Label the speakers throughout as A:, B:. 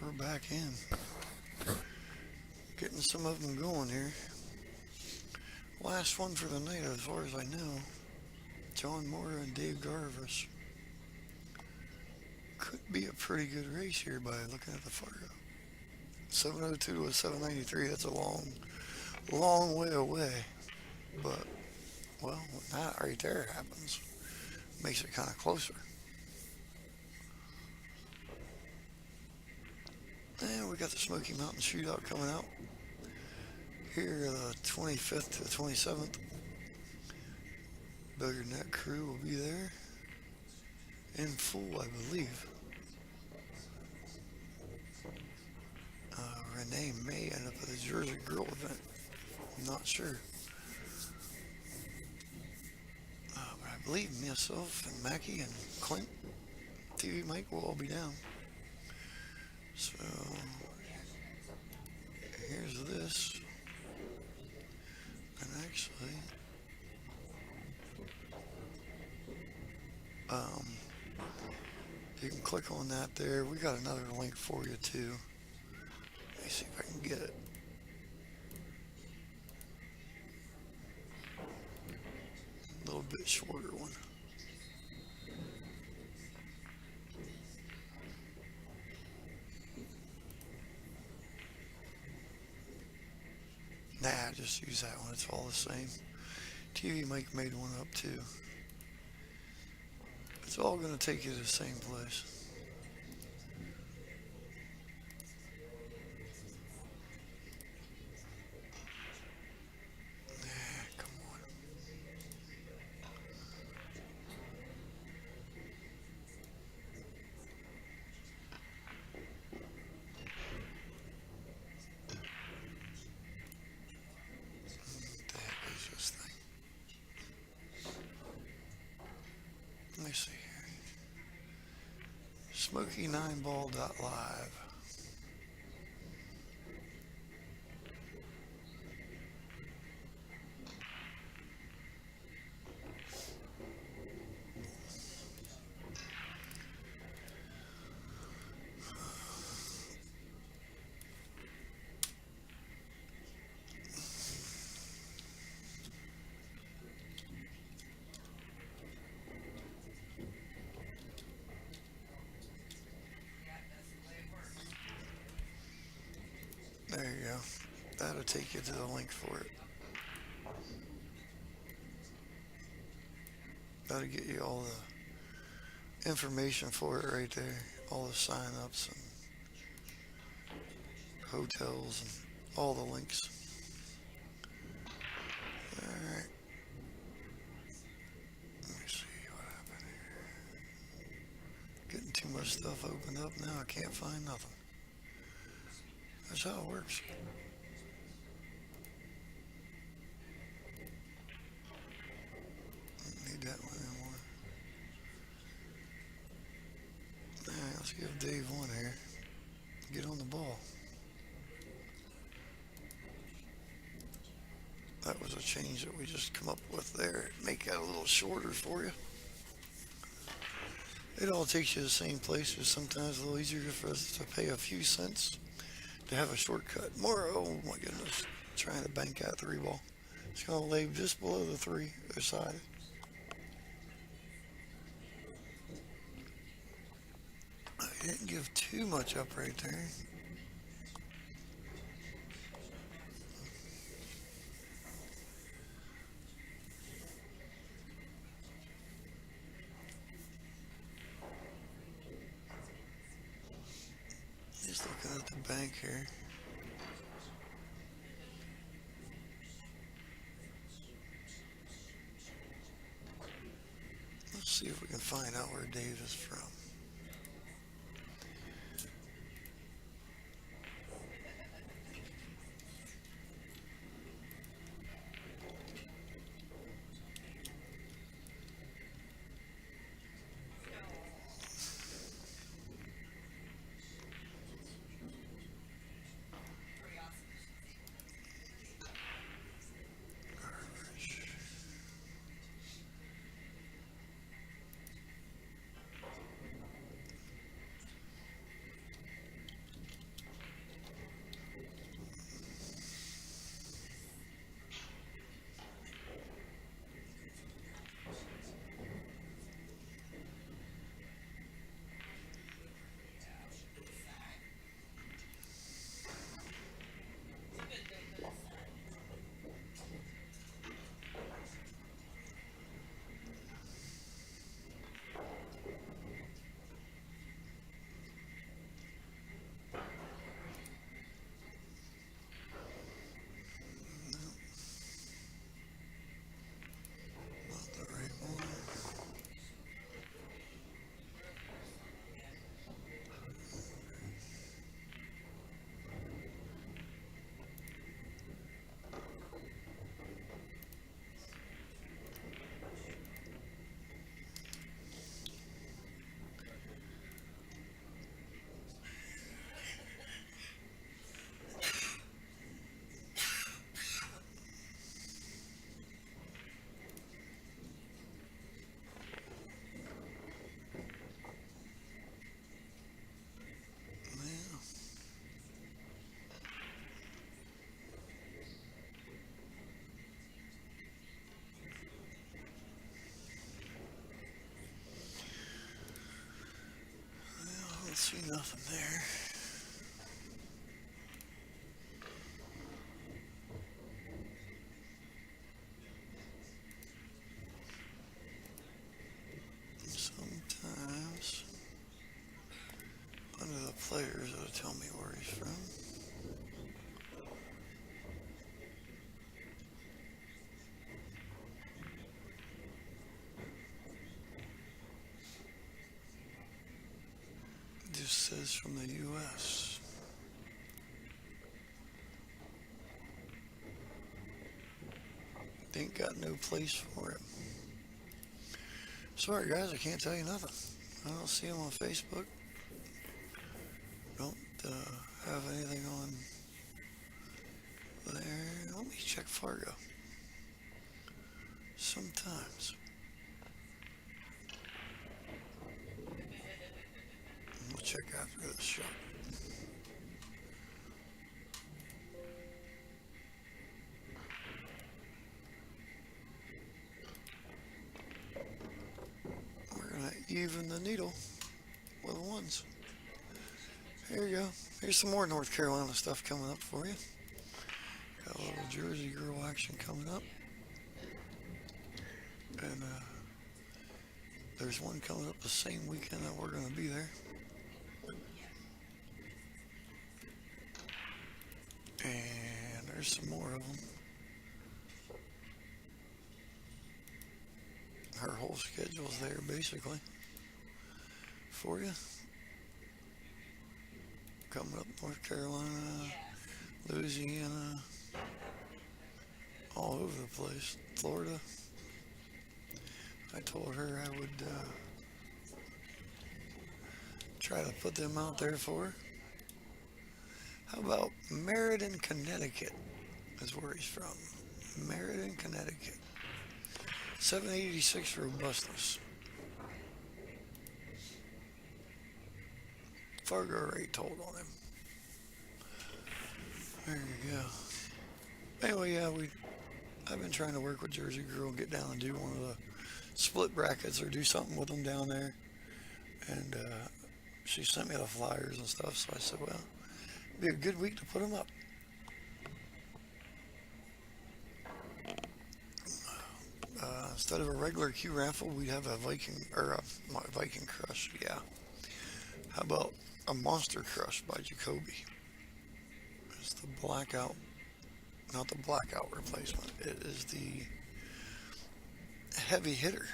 A: We're back in. Getting some of them going here. Last one for the night, as far as I know. John Morra and Dave Gavrish. Could be a pretty good race here by looking at the Fargo. 702 to a 793. That's a long way away. But, well, when that right there happens, makes it kind of closer. And we got the Smoky Mountain Shootout coming out here the 25th to the 27th. Billiardnet crew will be there in full, I believe. Renee may end up at the Jersey Girl event. I'm not sure. But I believe myself and Mackie and Clint, TvMike will all be down. So here's this. And actually, you can click on that there. We got another link for you too. Let me see if I can get it. A little bit shorter one. Nah, just use that one. It's all the same. TvMike made one up too. It's all going to take you to the same place. Come on. What the heck is this thing? Let me see here. Smoky9ball.live. There you go. That'll take you to the link for it. That'll get you all the information for it right there. All the sign-ups and hotels and all the links. Alright. Let me see what happened here. Getting too much stuff opened up now. I can't find nothing. That's how it works. Don't need that one anymore. Alright, let's give Dave one here. Get on the ball. That was a change that we just come up with there. Make that a little shorter for you. It all takes you to the same place. It's sometimes a little easier for us to pay a few cents to have a shortcut. More, oh my goodness, trying to bank that 3-ball. It's going to lay just below the 3 other side. I didn't give too much up right there. Just looking at the bank here. Let's see if we can find out where Dave is from. See nothing there. Sometimes under the players it'll tell me where he's from. It just says from the US. Ain't got no place for him. Sorry guys, I can't tell you nothing. I don't see him on Facebook. Don't have anything on there. Let me check Fargo. Sometimes. We'll check after this shot. We're gonna even the needle with the ones. Here you go. Here's some more North Carolina stuff coming up for you. Got a little Jersey girl action coming up. And there's one coming up the same weekend that we're going to be there. And there's some more of them. Her whole schedule's there basically for you. Coming up North Carolina, Louisiana, all over the place. Florida. I told her I would try to put them out there for her. How about Meriden, Connecticut is where he's from. Meriden, Connecticut. 786 robustness. Fargo rate told on him. There you go. Anyway, yeah, I've been trying to work with Jersey Girl and get down and do one of the split brackets or do something with them down there. And she sent me the flyers and stuff, so I said, well, it'd be a good week to put them up. Instead of a regular Q raffle, we'd have a Viking, or not Viking Crush, yeah. How about a Monster Crush by Jacoby? It's the blackout, not the blackout replacement. It is the heavy hitter,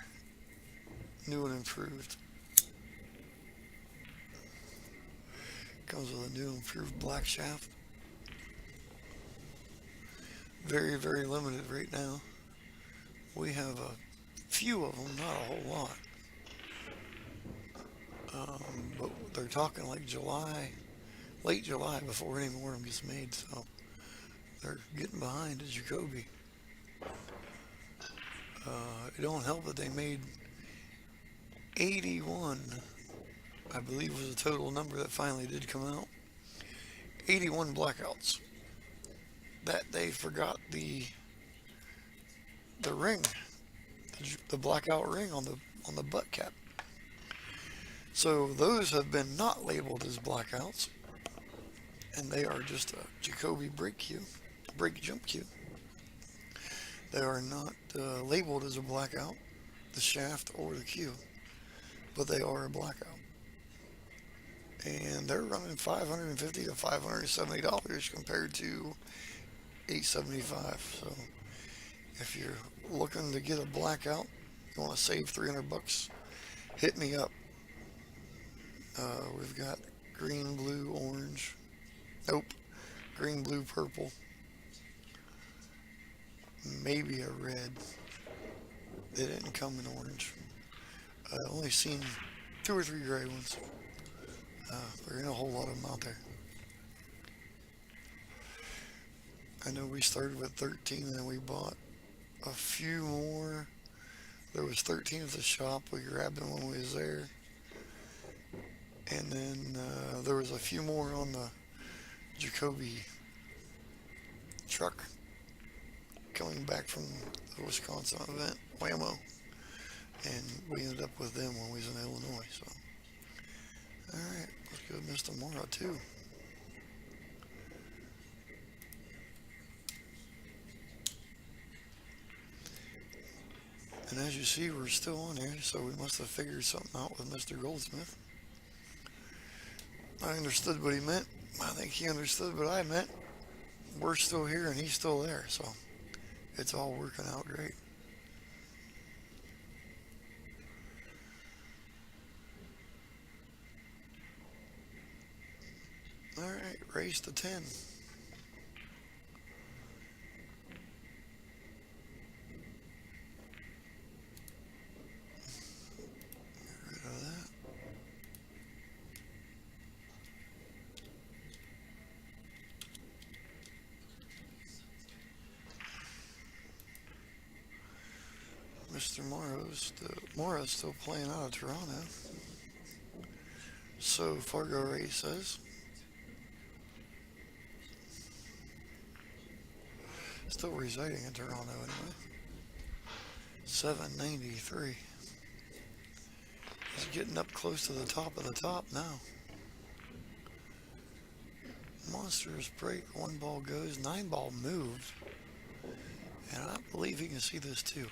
A: new and improved. Comes with a new improved black shaft. Very, very limited right now. We have a few of them, not a whole lot. But they're talking like July, late July before any more of them gets made, so they're getting behind at Jacoby. It don't help that they made 81, I believe was the total number that finally did come out. 81 blackouts. That they forgot the ring, the blackout ring on the butt cap. So those have been not labeled as blackouts, and they are just a Jacoby break jump cue. They are not labeled as a blackout, the shaft or the cue, but they are a blackout. And they're running $550 to $570 compared to $875. So if you're looking to get a blackout, you want to save $300, hit me up. We've got green, blue, orange. Nope. Green, blue, purple. Maybe a red. They didn't come in orange. I've only seen 2 or 3 gray ones. There ain't a whole lot of them out there. I know we started with 13 and then we bought a few more. There was 13 at the shop. We grabbed them when we was there. And then there was a few more on the Jacoby truck coming back from the Wisconsin event, Whammo. And we ended up with them when we was in Illinois. So, all right, let's go Mr. Morra too. And as you see, we're still on here, so we must have figured something out with Mr. Goldsmith. I understood what he meant. I think he understood what I meant. We're still here and he's still there, so it's all working out great. Alright, race to 10. Get rid of that. Mr. Morra's still playing out of Toronto. So Fargo Ray says. Still residing in Toronto anyway. 793. He's getting up close to the top of the top now. Monsters break, 1 ball goes, 9 ball moved. And I believe he can see this too.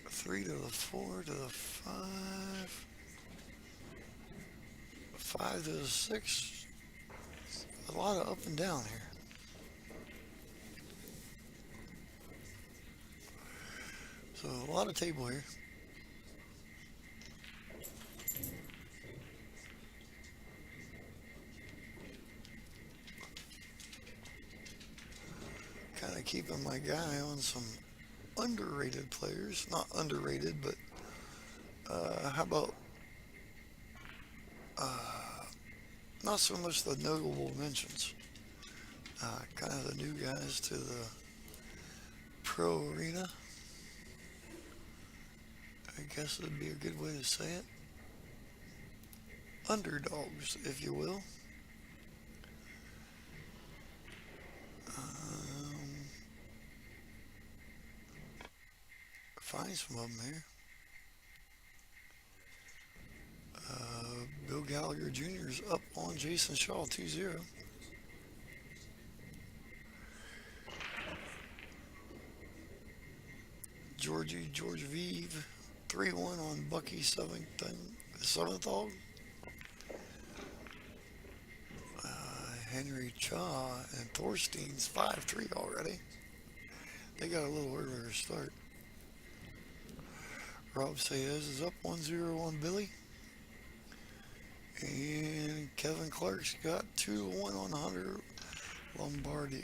A: 3 to the 4 to the 5. 5 to the 6. A lot of up and down here. So a lot of table here. Kind of keeping my guy on some underrated players. Not underrated, but how about not so much the notable mentions. Kind of the new guys to the pro arena. I guess would be a good way to say it. Underdogs, if you will. Find some of them here. Bill Gallagher Jr. is up on Jason Shaw 2-0. George Vive 3-1 on Bucky Seventhall. Henry Cha and Thorstein's 5-3 already. They got a little earlier start. Rob Sayez is up 1-0 on Billy. And Kevin Clark's got 2-1 on Hunter Lombardo.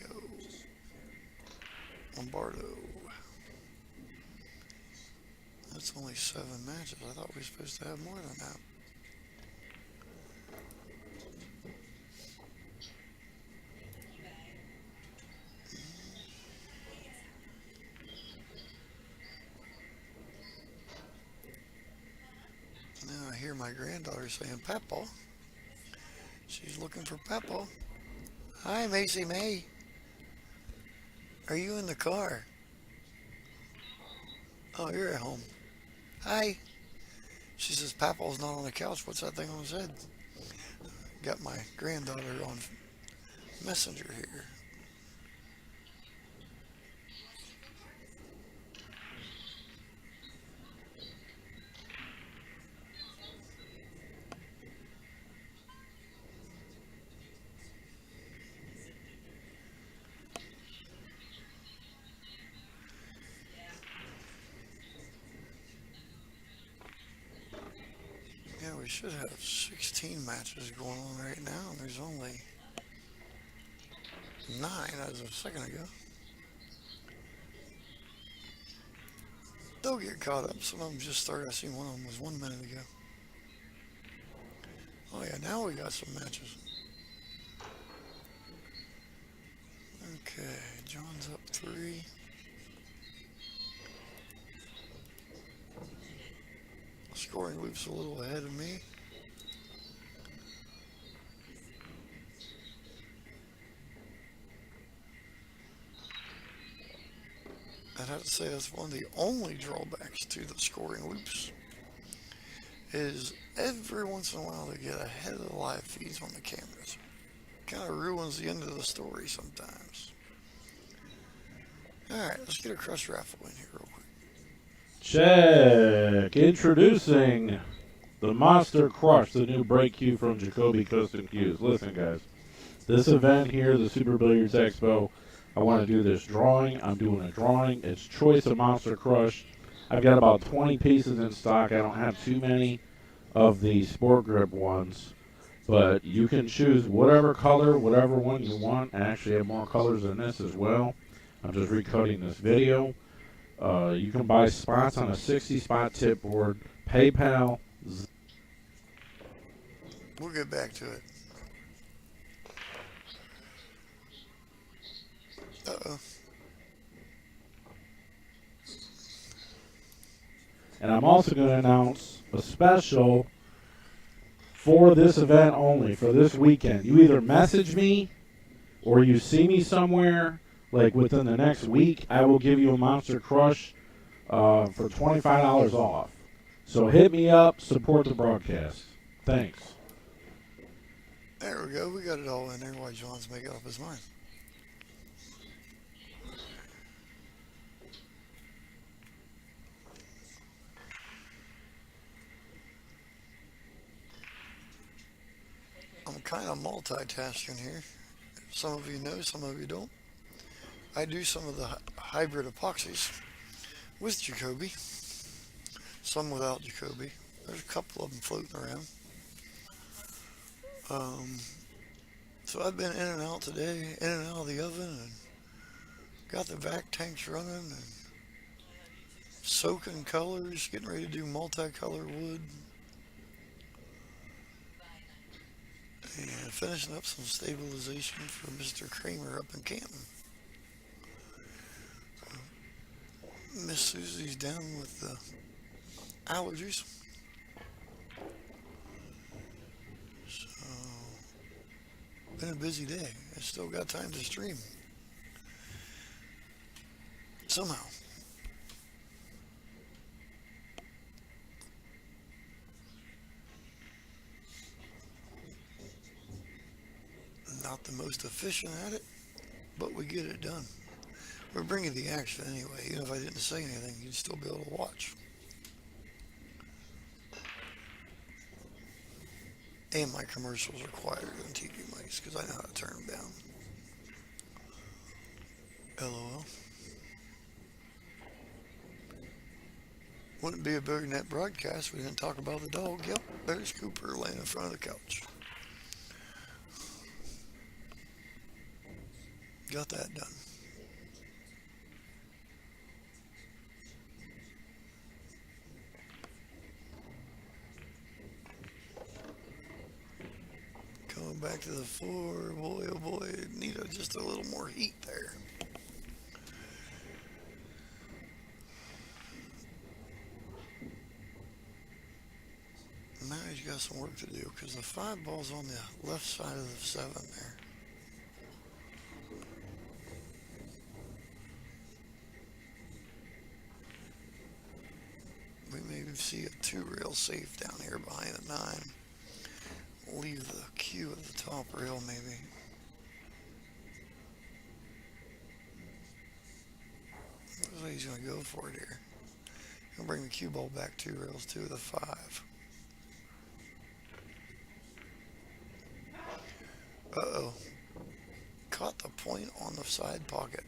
A: That's only 7 matches. I thought we were supposed to have more than that. Now I hear my granddaughter saying, "Papa." She's looking for Papa. Hi, Macy May. Are you in the car? Oh, you're at home. Hi. She says, Papa's not on the couch. What's that thing on his head? Got my granddaughter on Messenger here. Yeah, we should have 16 matches going on right now, and there's only 9 as of a second ago. They'll get caught up. Some of them just started. I seen one of them was 1 minute ago. Oh yeah, now we got some matches. Okay, John's up 3. Scoring loop's a little ahead of me. I'd have to say that's one of the only drawbacks to the scoring loops is every once in a while they get ahead of the live feeds on the cameras. Kind of ruins the end of the story sometimes. Alright, let's get a crush raffle in here real quick.
B: Check. Introducing the Monster Crush, the new break cue from Jacoby Custom Cues. Listen, guys. This event here, the Super Billiards Expo, I want to do this drawing. I'm doing a drawing. It's Choice of Monster Crush. I've got about 20 pieces in stock. I don't have too many of the Sport Grip ones. But you can choose whatever color, whatever one you want. I actually have more colors than this as well. I'm just recutting this video. You can buy spots on a 60-spot tip board. PayPal.
A: We'll get back to it. Uh-oh.
B: And I'm also going to announce a special for this event only, for this weekend. You either message me or you see me somewhere, like within the next week, I will give you a Monster Crush for $25 off. So hit me up, support the broadcast. Thanks.
A: There we go. We got it all in there while John's making up his mind. I'm kind of multitasking here. Some of you know, some of you don't. I do some of the hybrid epoxies with Jacoby, some without Jacoby. There's a couple of them floating around. So I've been in and out today, in and out of the oven, and got the vac tanks running, and soaking colors, getting ready to do multicolor wood, and finishing up some stabilization for Mr. Kramer up in Canton. Miss Susie's down with the allergies. So, been a busy day. I still got time to stream. Somehow. Not the most efficient at it, but we get it done. We're bringing the action anyway. Even if I didn't say anything, you'd still be able to watch. And my commercials are quieter than TvMike's because I know how to turn them down. LOL. Wouldn't be a Billiardnet broadcast if we didn't talk about the dog. Yep, there's Cooper laying in front of the couch. Got that done. Coming back to the floor, boy, oh boy, need just a little more heat there. Now he's got some work to do because the 5 ball's on the left side of the 7 there. We maybe see a 2 rail safe down here behind the 9. Leave the cue at the top rail maybe. Looks like he's going to go for it here. He'll bring the cue ball back 2 rails to the 5. Uh-oh. Caught the point on the side pocket.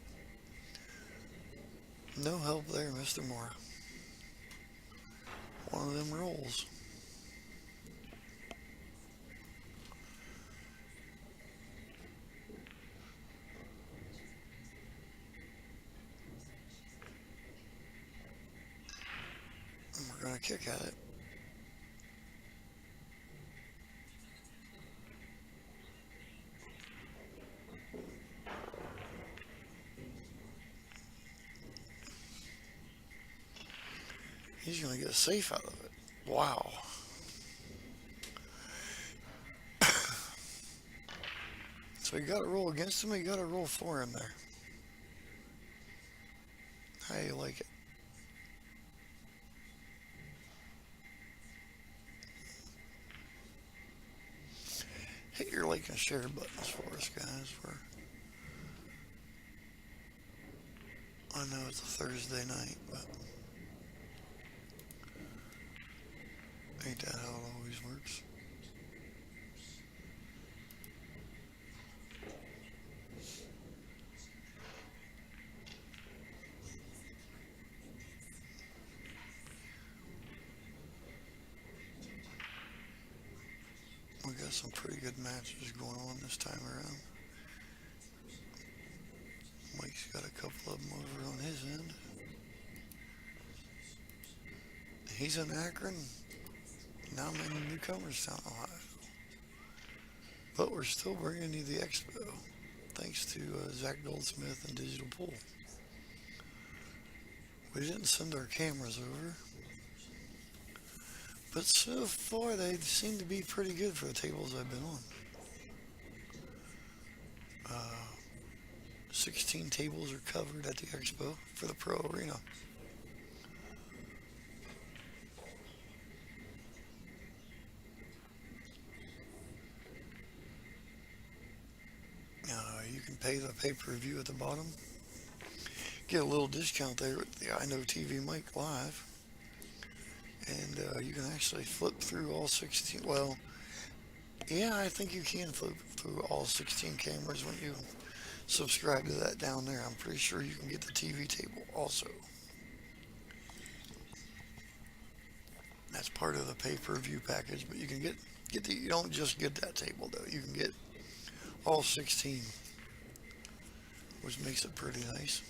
A: No help there, Mr. Morra. One of them rolls. And we're going to kick at it. He's going to get a safe out of it. Wow. So you got to roll against him, you got to roll for him there. How you like it? like and share buttons for us, guys. I know it's a Thursday night, but ain't that how it always works? We got some pretty good matches going on this time around. Mike's got a couple of them over on his end. He's in Akron. Now I'm in Newcomerstown, Ohio. But we're still bringing you the expo, thanks to Zach Goldsmith and Digital Pool. We didn't send our cameras over, but so far they seem to be pretty good for the tables I've been on. 16 tables are covered at the expo for the Pro Arena. You can pay the pay-per-view at the bottom. Get a little discount there with the I Know TvMike Live. And you can actually flip through all 16. Well, yeah, I think you can flip through all 16 cameras when you subscribe to that down there. I'm pretty sure you can get the TV table also. That's part of the pay-per-view package, but you can get the, you don't just get that table though. You can get all 16, which makes it pretty nice,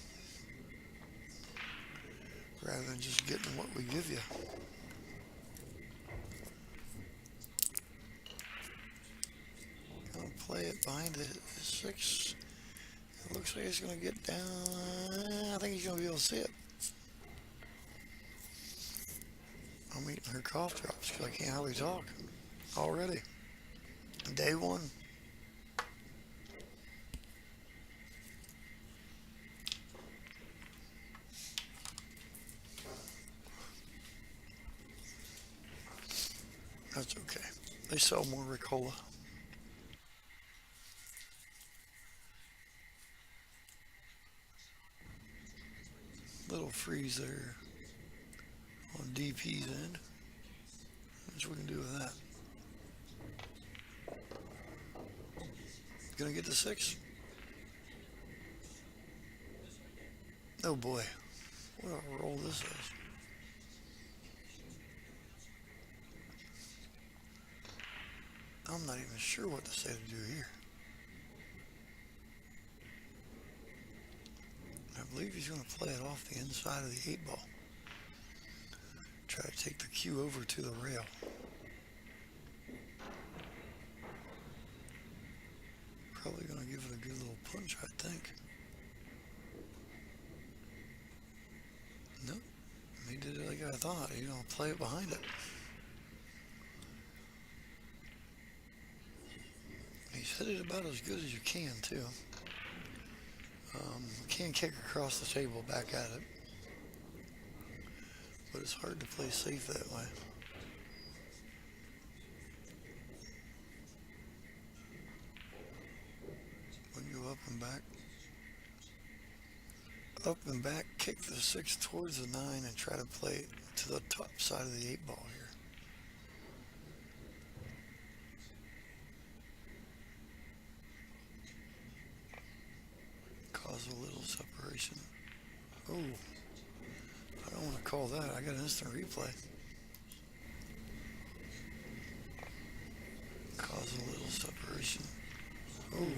A: rather than just getting what we give you. Gonna play it behind the 6. It looks like it's gonna get down. I think he's gonna be able to see it. I'm eating her cough drops because I can't hardly talk already. Day one. That's okay. They sell more Ricola. Little freeze there on DP's end. What we can do with that? Gonna get the 6? Oh boy, what a roll this is. I'm not even sure what to say to do here. I believe he's going to play it off the inside of the 8 ball. Try to take the cue over to the rail. Probably going to give it a good little punch, I think. Nope. He did it like I thought. He's going to play it behind it. He's hit it about as good as you can, too. Can kick across the table back at it. But it's hard to play safe that way. When you go up and back, kick the 6 towards the 9 and try to play it to the top side of the 8 ball here. Cause a little separation. Oh, I don't want to call that. I got an instant replay. Cause a little separation. Oh,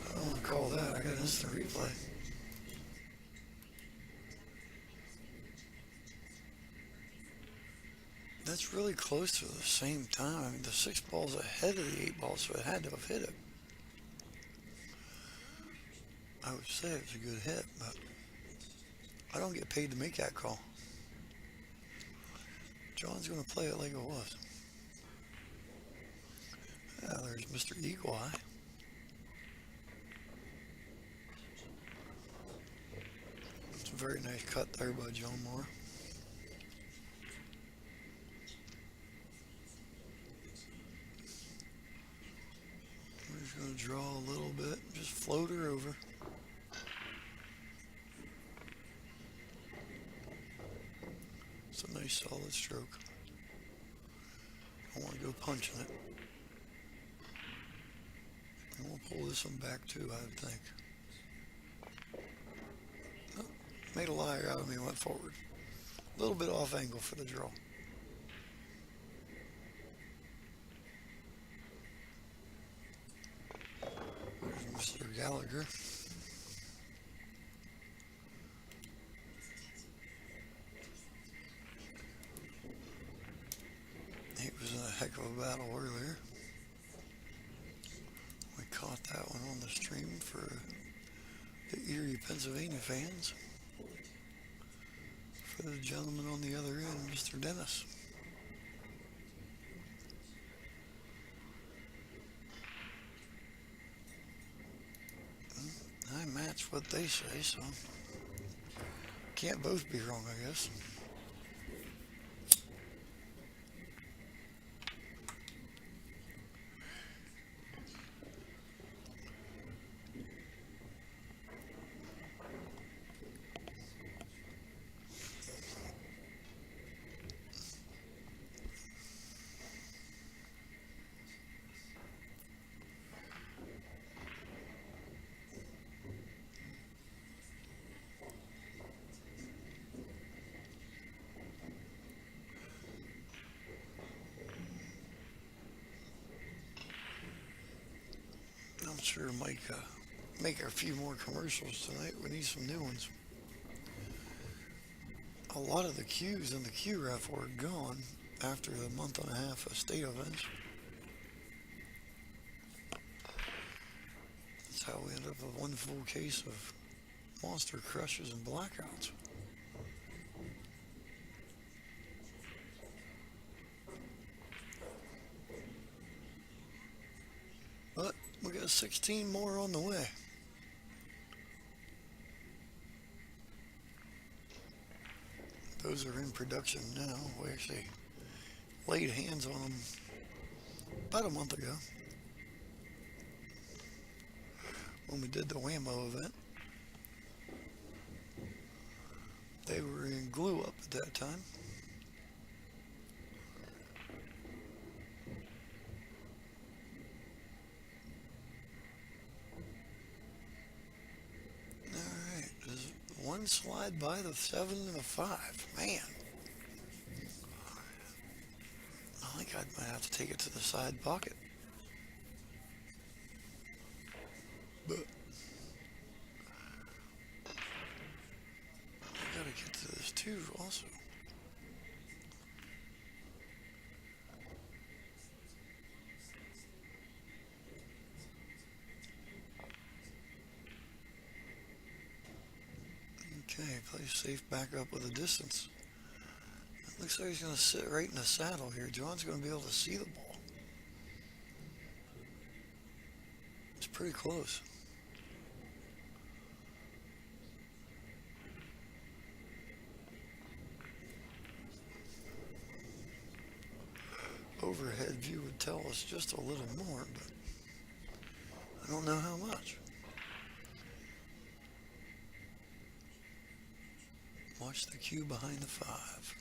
A: I don't want to call that. I got an instant replay. That's really close to the same time. I mean, the 6 ball's ahead of the 8 ball, so it had to have hit it. I would say it was a good hit, but I don't get paid to make that call. John's going to play it like it was. There's Mr. Eagle Eye. It's a very nice cut there by John Morra. draw a little bit, just float her over. It's a nice solid stroke. I want to go punching it. And we'll pull this one back too, I would think. Oh, made a liar out of me, went forward. A little bit off angle for the draw. There's Mr. Gallagher. He was in a heck of a battle earlier. We caught that one on the stream for the Erie, Pennsylvania fans. For the gentleman on the other end, Mr. Dennis. I match what they say, so can't both be wrong, I guess. I'm sure Mike make a few more commercials tonight. We need some new ones. A lot of the cues in the cue ref were gone after the month and a half of state events. That's how we ended up with one full case of monster crushes and blackouts. But we got 16 more on the way. Those are in production now. We actually laid hands on them about a month ago when we did the Whammo event. They were in glue up at that time. Alright, there's one slide by the 7 and a 5. Man. I think I might have to take it to the side pocket. But I gotta get to this too also. Okay, play safe back up with a distance. It looks like he's going to sit right in the saddle here. John's going to be able to see the ball. It's pretty close. Overhead view would tell us just a little more, but I don't know how much. Watch the cue behind the 5.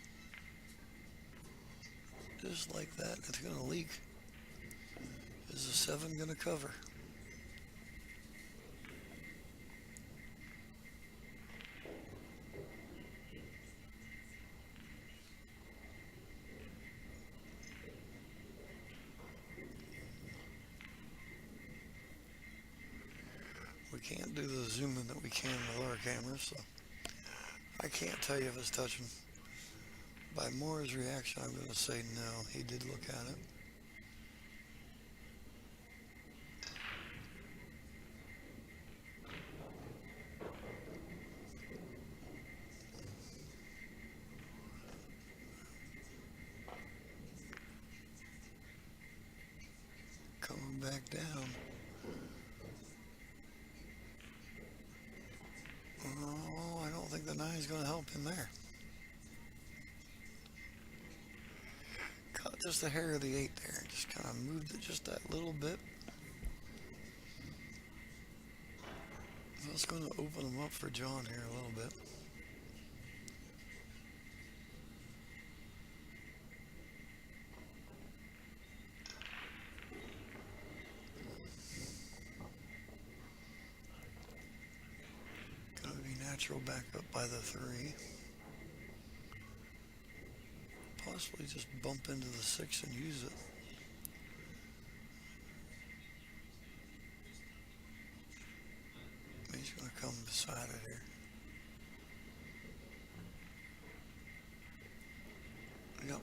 A: Just like that, it's going to leak. Is the 7 going to cover? We can't do the zooming that we can with our cameras, so I can't tell you if it's touching. By Morra's reaction, I'm going to say no. He did look at it. Coming back down. Oh, I don't think the 9 is going to help him there. Caught just the hair of the 8 there. Just kind of moved it just that little bit. was going to open them up for John here a little bit. Going to be natural back up by the 3. Possibly just bump into the 6 and use it. He's going to come beside it here. Yep.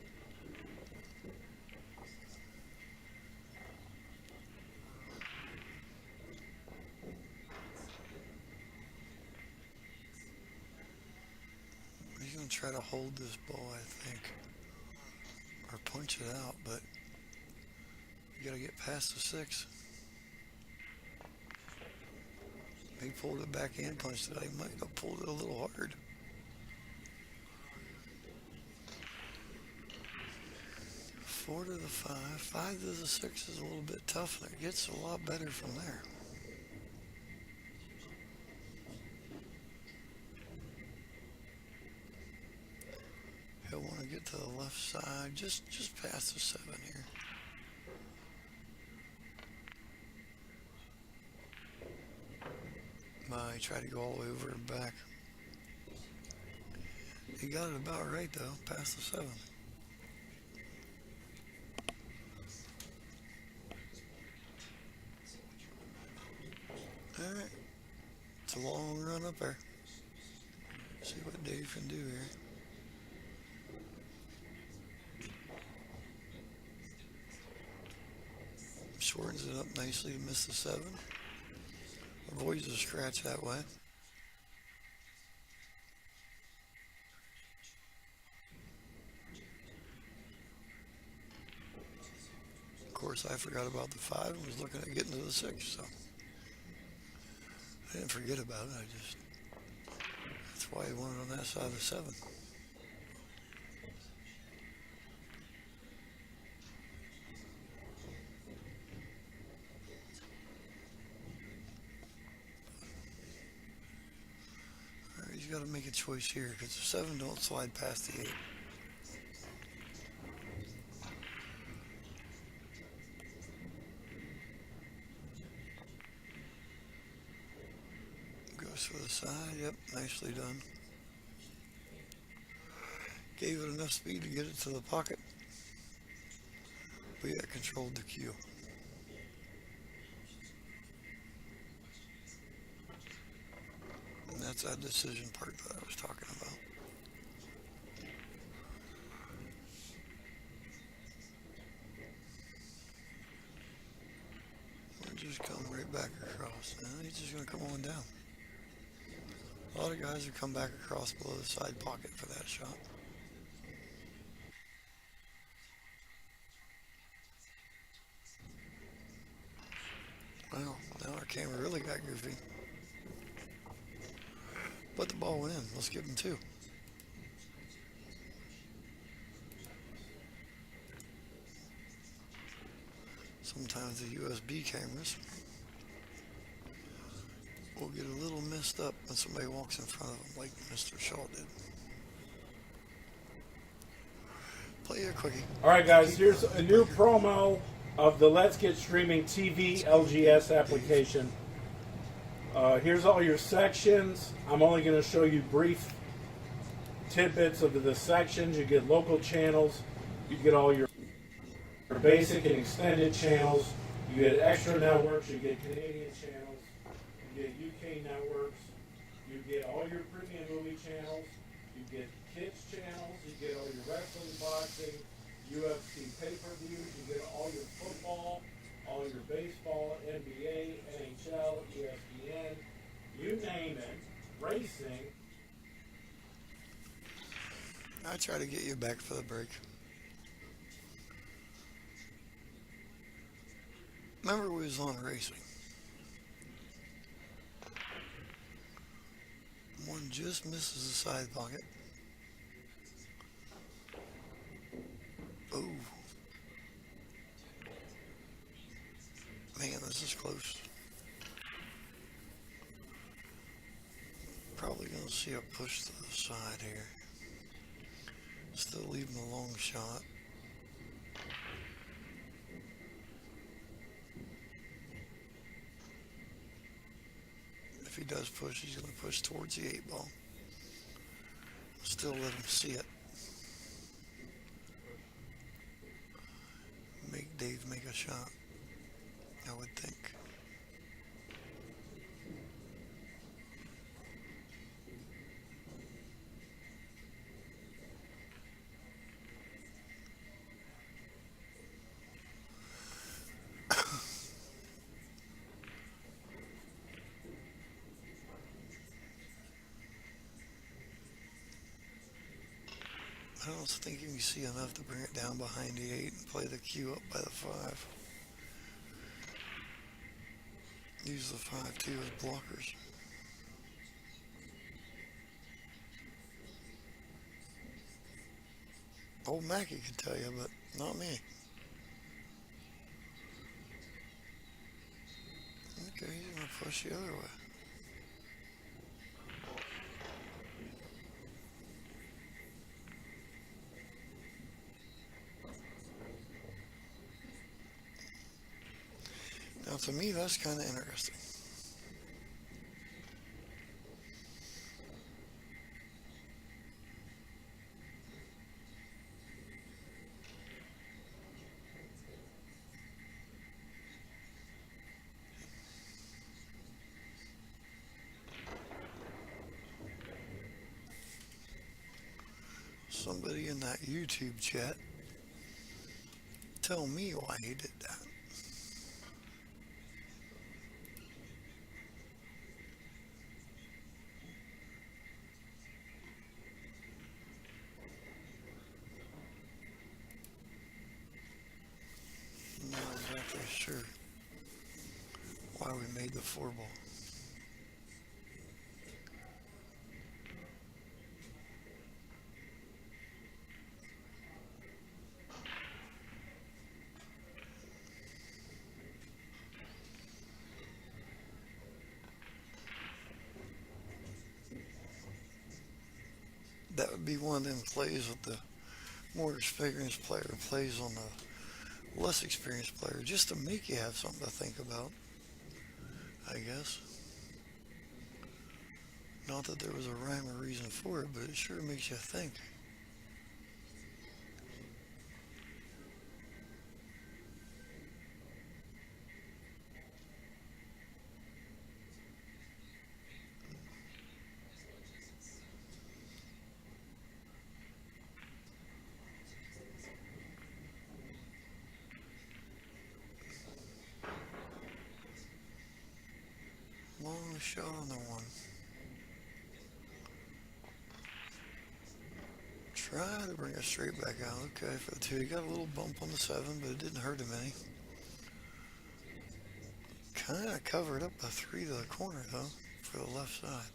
A: He's going to try to hold this ball, I think, or punch it out, but you got to get past the 6. He pulled it back and punched it. I might have pulled it a little hard. Four to the 5. 5 to the 6 is a little bit tough, and it gets a lot better from there. He'll want to get to the left side, just past the 7 here. He tried to go all the way over and back. He got it about right though, past the 7. Alright. It's a long run up there. See what Dave can do here. Shortens it up nicely to miss the 7. Avoids a scratch that way. Of course, I forgot about the 5 and was looking at getting to the 6, so I didn't forget about it. That's why he wanted on that side of the 7. He's got to make a choice here because the 7 don't slide past the 8. Goes for the side. Yep, nicely done. Gave it enough speed to get it to the pocket. But yet controlled the cue. And that's that decision part that I was talking about. We'll just come right back across. Now he's just going to come on down. A lot of guys have come back across below the side pocket for that shot. Well, now our camera really got goofy. But the ball went in. Let's give him 2. Sometimes the USB cameras will get a little messed up when somebody walks in front of them like Mr. Shaw did. Play a quickie.
B: All right, guys, here's a new promo of the Let's Get Streaming TV LGS application. Here's all your sections. I'm only going to show you brief tidbits of the sections. You get local channels. You get all your basic and extended channels. You get extra networks. You get Canadian channels. You get UK networks. You get all your premium movie channels. You get kids channels. You get all your wrestling, boxing, UFC pay-per-views. You get all your football, all your baseball, NBA, NHL, ESPN, you name it, racing.
A: I try to get you back for the break. Remember we was on racing. One just misses the side pocket. Oh. Man, this is close. see a push to the side here. Still leaving a long shot. If he does push, he's going to push towards the 8 ball. Still let him see it. Make Dave make a shot, I would think. I don't think you can see enough to bring it down behind the 8 and play the cue up by the 5. Use the 5 too as blockers. Old Mackie could tell you, but not me. Okay, he's going to push the other way. Now, to me, that's kind of interesting. Somebody in that YouTube chat, tell me why he did that. Not exactly sure why we made the 4 ball. That would be one of them plays with the more experienced player plays on the less experienced player, just to make you have something to think about, I guess. Not that there was a rhyme or reason for it, but it sure makes you think. Long shot on the 1. Try to bring it straight back out. Okay, for the 2. He got a little bump on the 7, but it didn't hurt him any. Kind of covered up the 3 to the corner, though, for the left side.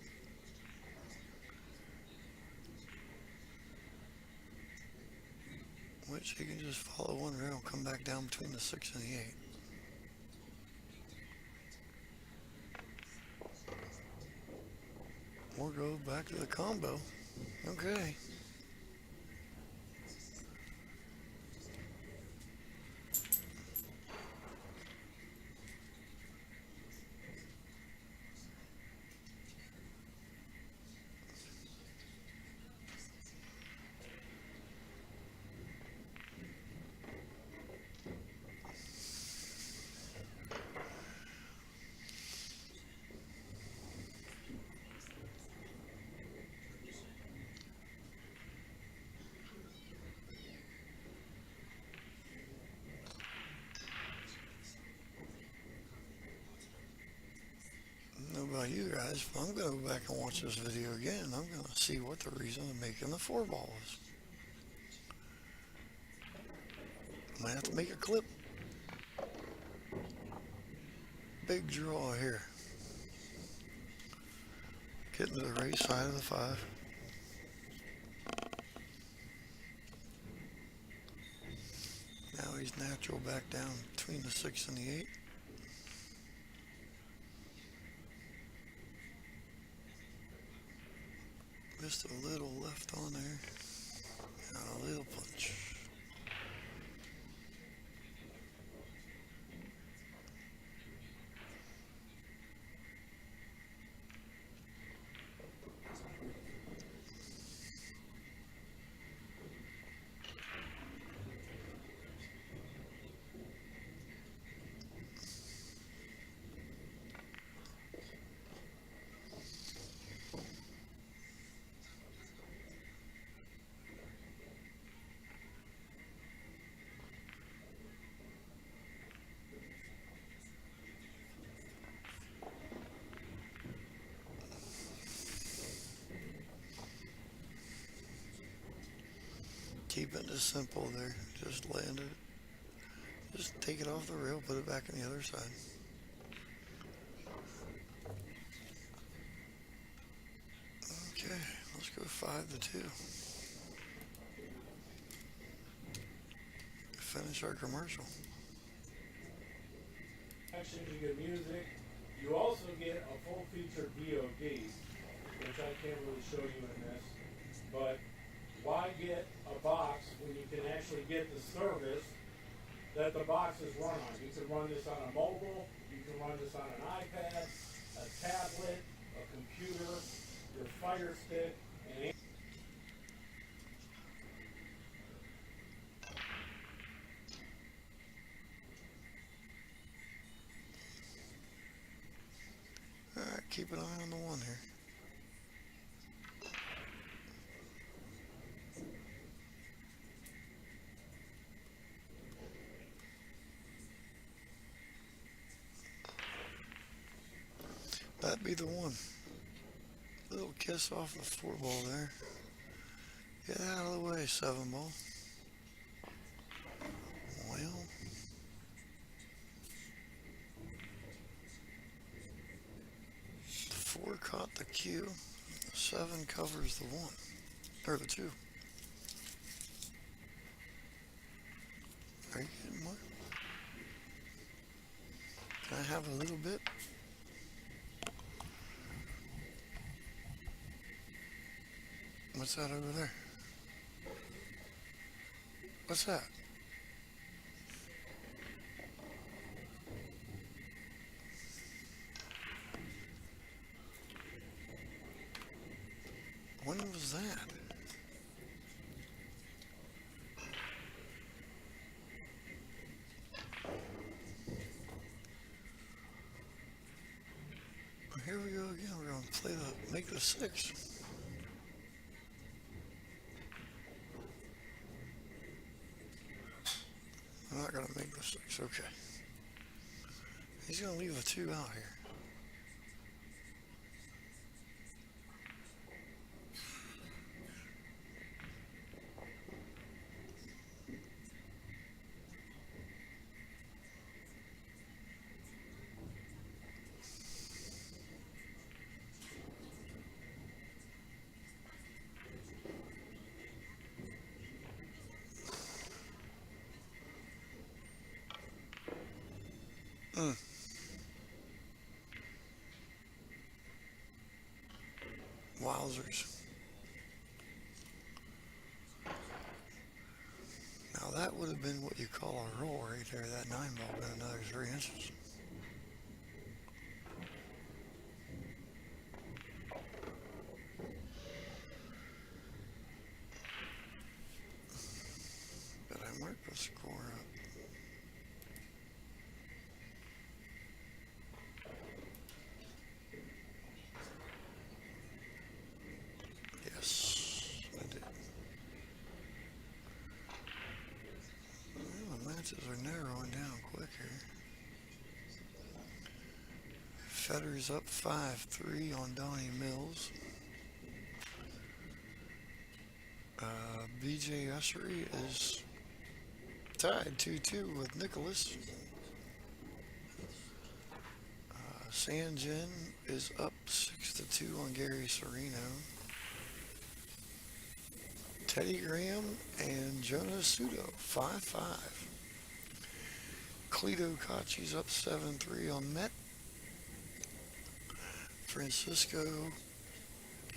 A: Which he can just follow one rail and come back down between the 6 and the 8. Or go back to the combo. Okay. About you guys, but I'm going to go back and watch this video again. I'm going to see what the reason of making the 4 ball is. Might have to make a clip. Big draw here. Getting to the right side of the 5. Now he's natural back down between the 6 and the 8. just a little left on there. And a little punch. Keep it just simple there. Just land it. Just take it off the rail, put it back on the other side. Okay, let's go 5-2. Finish our commercial.
B: Actually, you get music. You also get a full featured VOD, which I can't really show you in this. But why get a box when you can actually get the service that the box is run on? You can run this on a mobile, you can run this on an iPad, a tablet, a computer, your Fire Stick, and
A: Alright, keep an eye on the one here. That'd be the one. Little kiss off the 4-ball there. Get out of the way, 7-ball. Well, the 4 caught the cue. The 7 covers the 1. Or the 2. Are you getting more? Can I have a little bit? What's that over there? What's that? When was that? Well, here we go again. We're going to make the 6. I'm not going to make the 6. Okay. He's going to leave a 2 out here. Wowzers. Now that would have been what you call a roll right there. That 9-ball been another 3 inches. But I marked the score up. Yes, I did. Well, the matches are narrowing down quick here. Federer's up 5-3 on Donnie Mills. BJ Ussery is tied 2-2 with Nicholas. Sanjin is up 6-2 on Gary Sereno. Teddy Graham and Jonas Sudo 5-5. Cleto Kachi's up 7-3 on Met. Francisco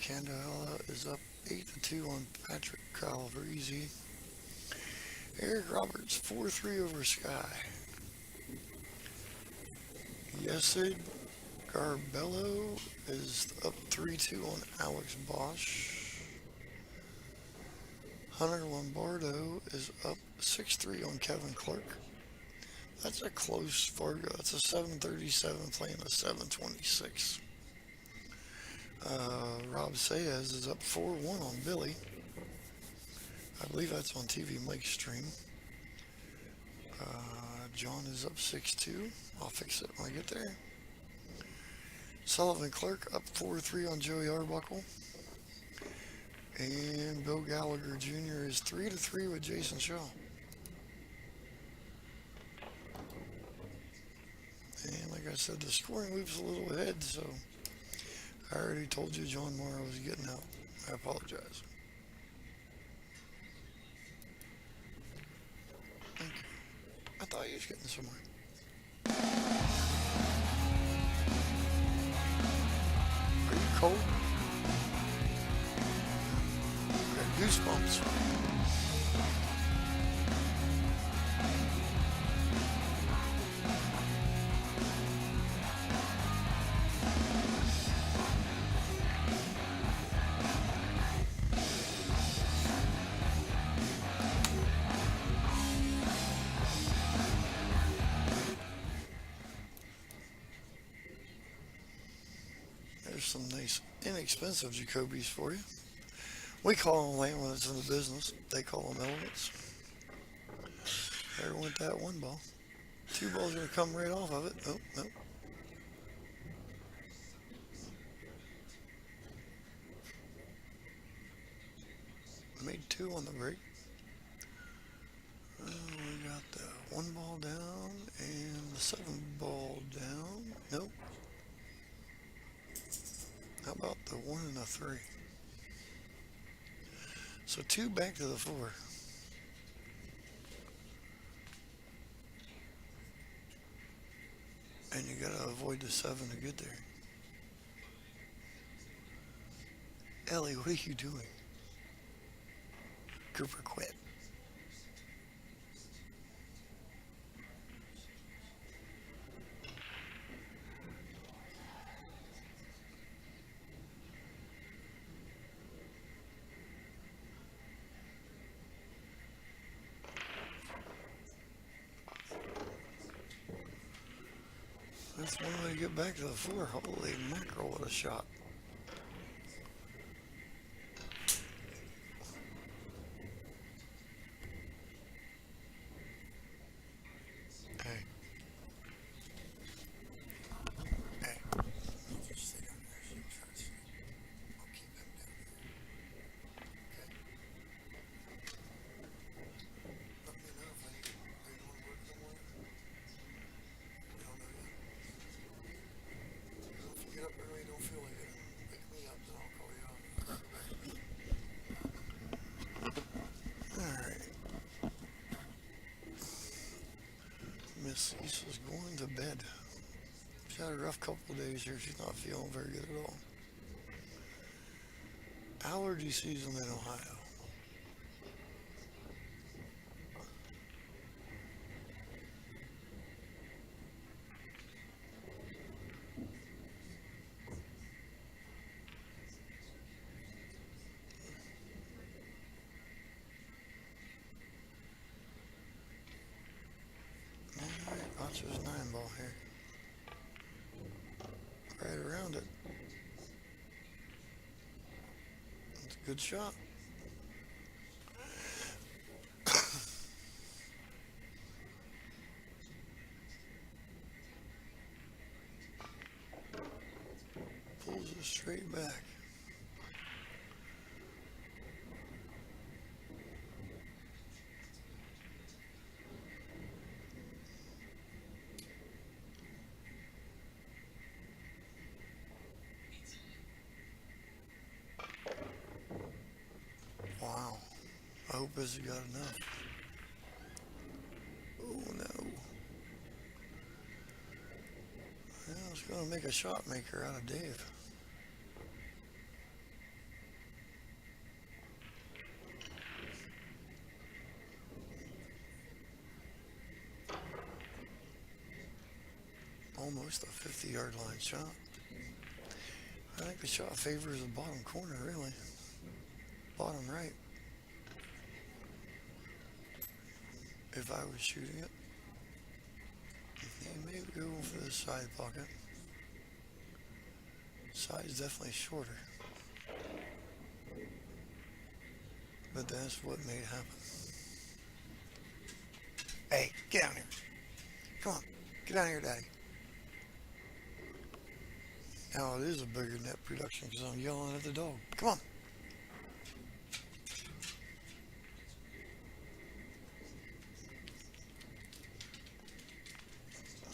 A: Candahala is up 8-2 on Patrick Calabrese. Eric Roberts 4-3 over Sky. Yesid Garbello is up 3-2 on Alex Bosch. Hunter Lombardo is up 6-3 on Kevin Clark. That's a close Fargo. That's a 737 playing a 726. Rob Saez is up 4-1 on Billy. I believe that's on TvMike stream. John is up 6-2. I'll fix it when I get there. Sullivan Clark up 4-3 on Joey Arbuckle. And Bill Gallagher Jr. is 3-3 with Jason Shaw. And like I said, the scoring loop's a little ahead, so I already told you John Morra was getting out. I apologize. Thank you. I thought he was getting somewhere. Are you cold? Got goosebumps. There's some nice inexpensive Jacobys for you. We call them laminates in the business. They call them elements. There went that one ball. Two balls are going to come right off of it. Oh, no. Made two on the break. We got the one ball down and the seven ball down. Nope. How about the one and the three? So two back to the four. And you gotta avoid the seven to get there. Ellie, what are you doing? Cooper, quit. That's one way to get back to the four. Holy mackerel, what a shot. Hey. Hey. Just stay down there so you can try to see. I'll keep them down there. Okay? Let me know if I need to. Are you going to work somewhere? You don't know yet? If you get up early and don't feel like it, pick me up, then I'll call you out. Alright. Miss Lisa's going to bed. She's had a rough couple of days here. She's not feeling very good at all. Allergy season in Ohio. Alright, Nacho's 9-ball here. Right around it. It's a good shot. Pulls it straight back. Wow. I hope Izzy got enough. Oh no. Yeah, I was going to make a shot maker out of Dave. almost a 50-yard line shot. I think the shot favors the bottom corner, really. Bottom right. If I was shooting it. Maybe go for the side pocket. Side's definitely shorter. But that's what made it happen. Hey, get down here. Come on. Get down here, Daddy. Now it is a bigger net production because I'm yelling at the dog. Come on.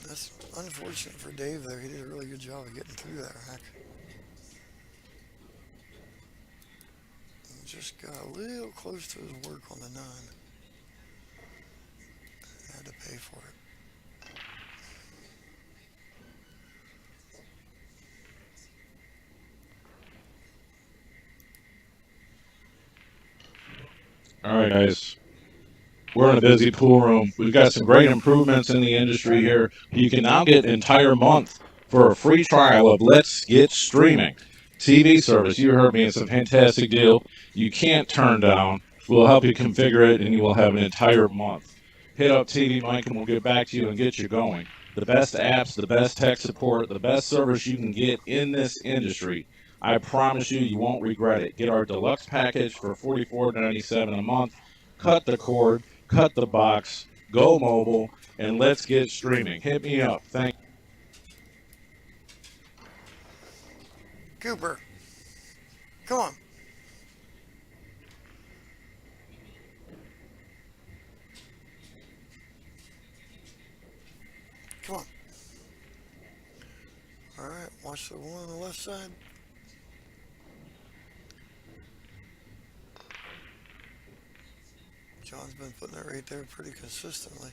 A: That's unfortunate for Dave there. He did a really good job of getting through that rack. Just got a little close to his work on the 9. Had to pay for it.
B: All right, guys. We're in a busy pool room. We've got some great improvements in the industry here. You can now get an entire month for a free trial of Let's Get Streaming TV service. You heard me, it's a fantastic deal. You can't turn down. We'll help you configure it, and you will have an entire month. Hit up TvMike, and we'll get back to you and get you going. The best apps, the best tech support, the best service you can get in this industry. I promise you, you won't regret it. Get our deluxe package for $44.97 a month. Cut the cord. Cut the box, go mobile, and let's get streaming. Hit me up. Thank
A: Cooper, come on. Come on. All right, watch the one on the left side. John's been putting it right there pretty consistently.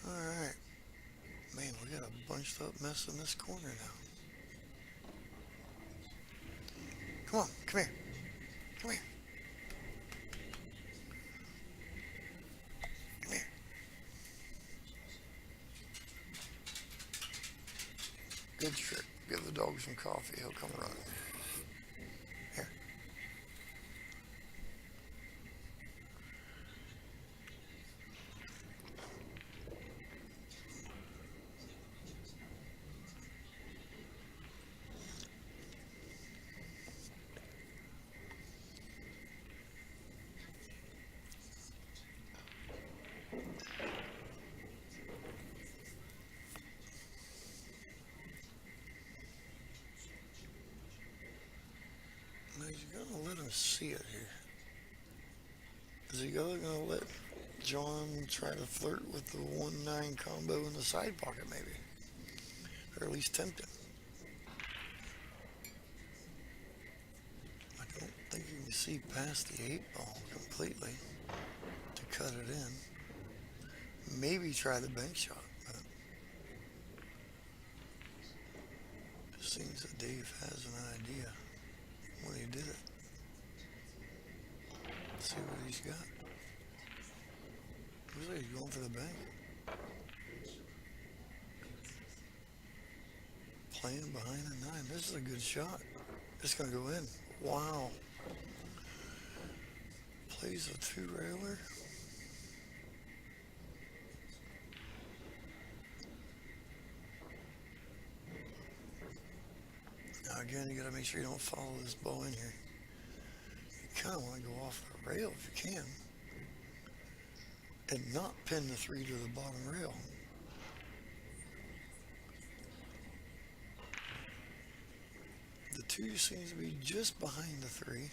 A: All right. Man, we got a bunched up mess in this corner now. Come on, come here. Come here. Come here. Good trick. Give the dog some coffee. He'll come running. Here. Now he's gonna let him see it here. Is he gonna let John try to flirt with the 1-9 combo in the side pocket maybe? Or at least tempt him. I don't think you can see past the 8-ball completely to cut it in. Maybe try the bank shot, but it seems that Dave has an idea when he did it. Let's see what he's got. Looks like he's going for the bank. Playing behind the 9. This is a good shot. It's going to go in. Wow. Plays a 2-railer. Now again, you got to make sure you don't follow this ball in here. You kind of want to go off the rail if you can. And not pin the 3 to the bottom rail. The 2 seems to be just behind the 3.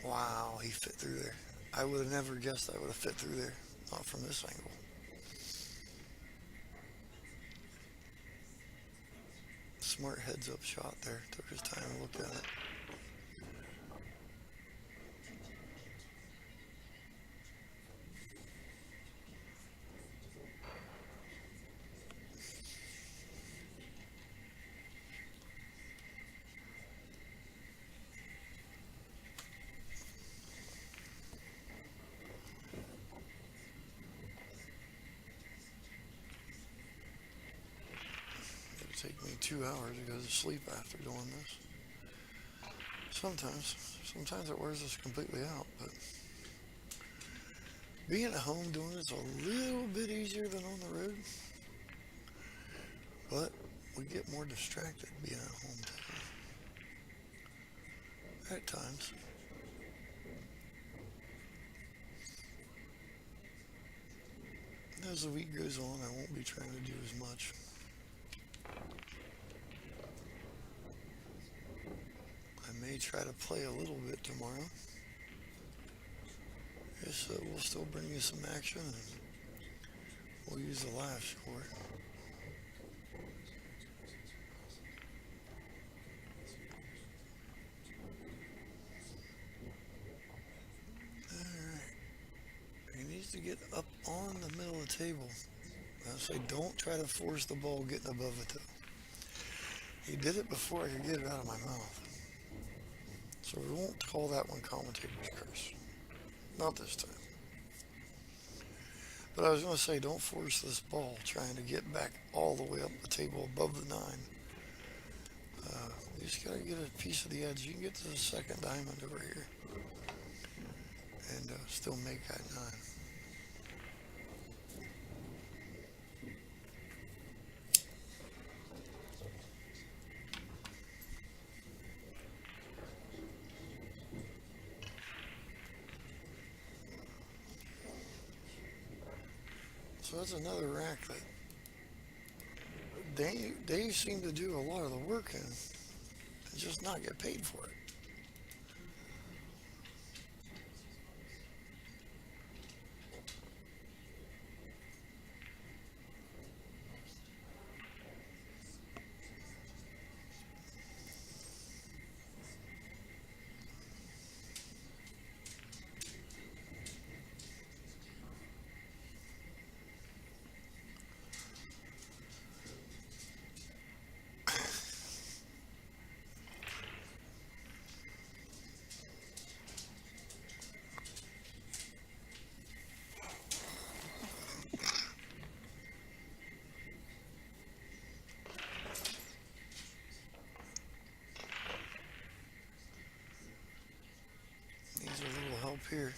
A: Wow, he fit through there. I would have never guessed I would have fit through there. Not from this angle. Smart heads up shot there. Took his time and looked at it. me 2 hours to go to sleep after doing this. Sometimes it wears us completely out, but being at home doing it's a little bit easier than on the road, but we get more distracted being at home too, at times. As the week goes on, I won't be trying to do as much. I may try to play a little bit tomorrow. Yes, we'll still bring you some action, and we'll use the live score. Alright. He needs to get up on the middle of the table. I say don't try to force the ball getting above it though. He did it before I could get it out of my mouth. So we won't call that one commentator's curse. Not this time. But I was going to say, don't force this ball trying to get back all the way up the table above the 9. You just got to get a piece of the edge. You can get to the second diamond over here and still make that 9. So that's another rack that they seem to do a lot of the work in and just not get paid for it. Needs a little help here.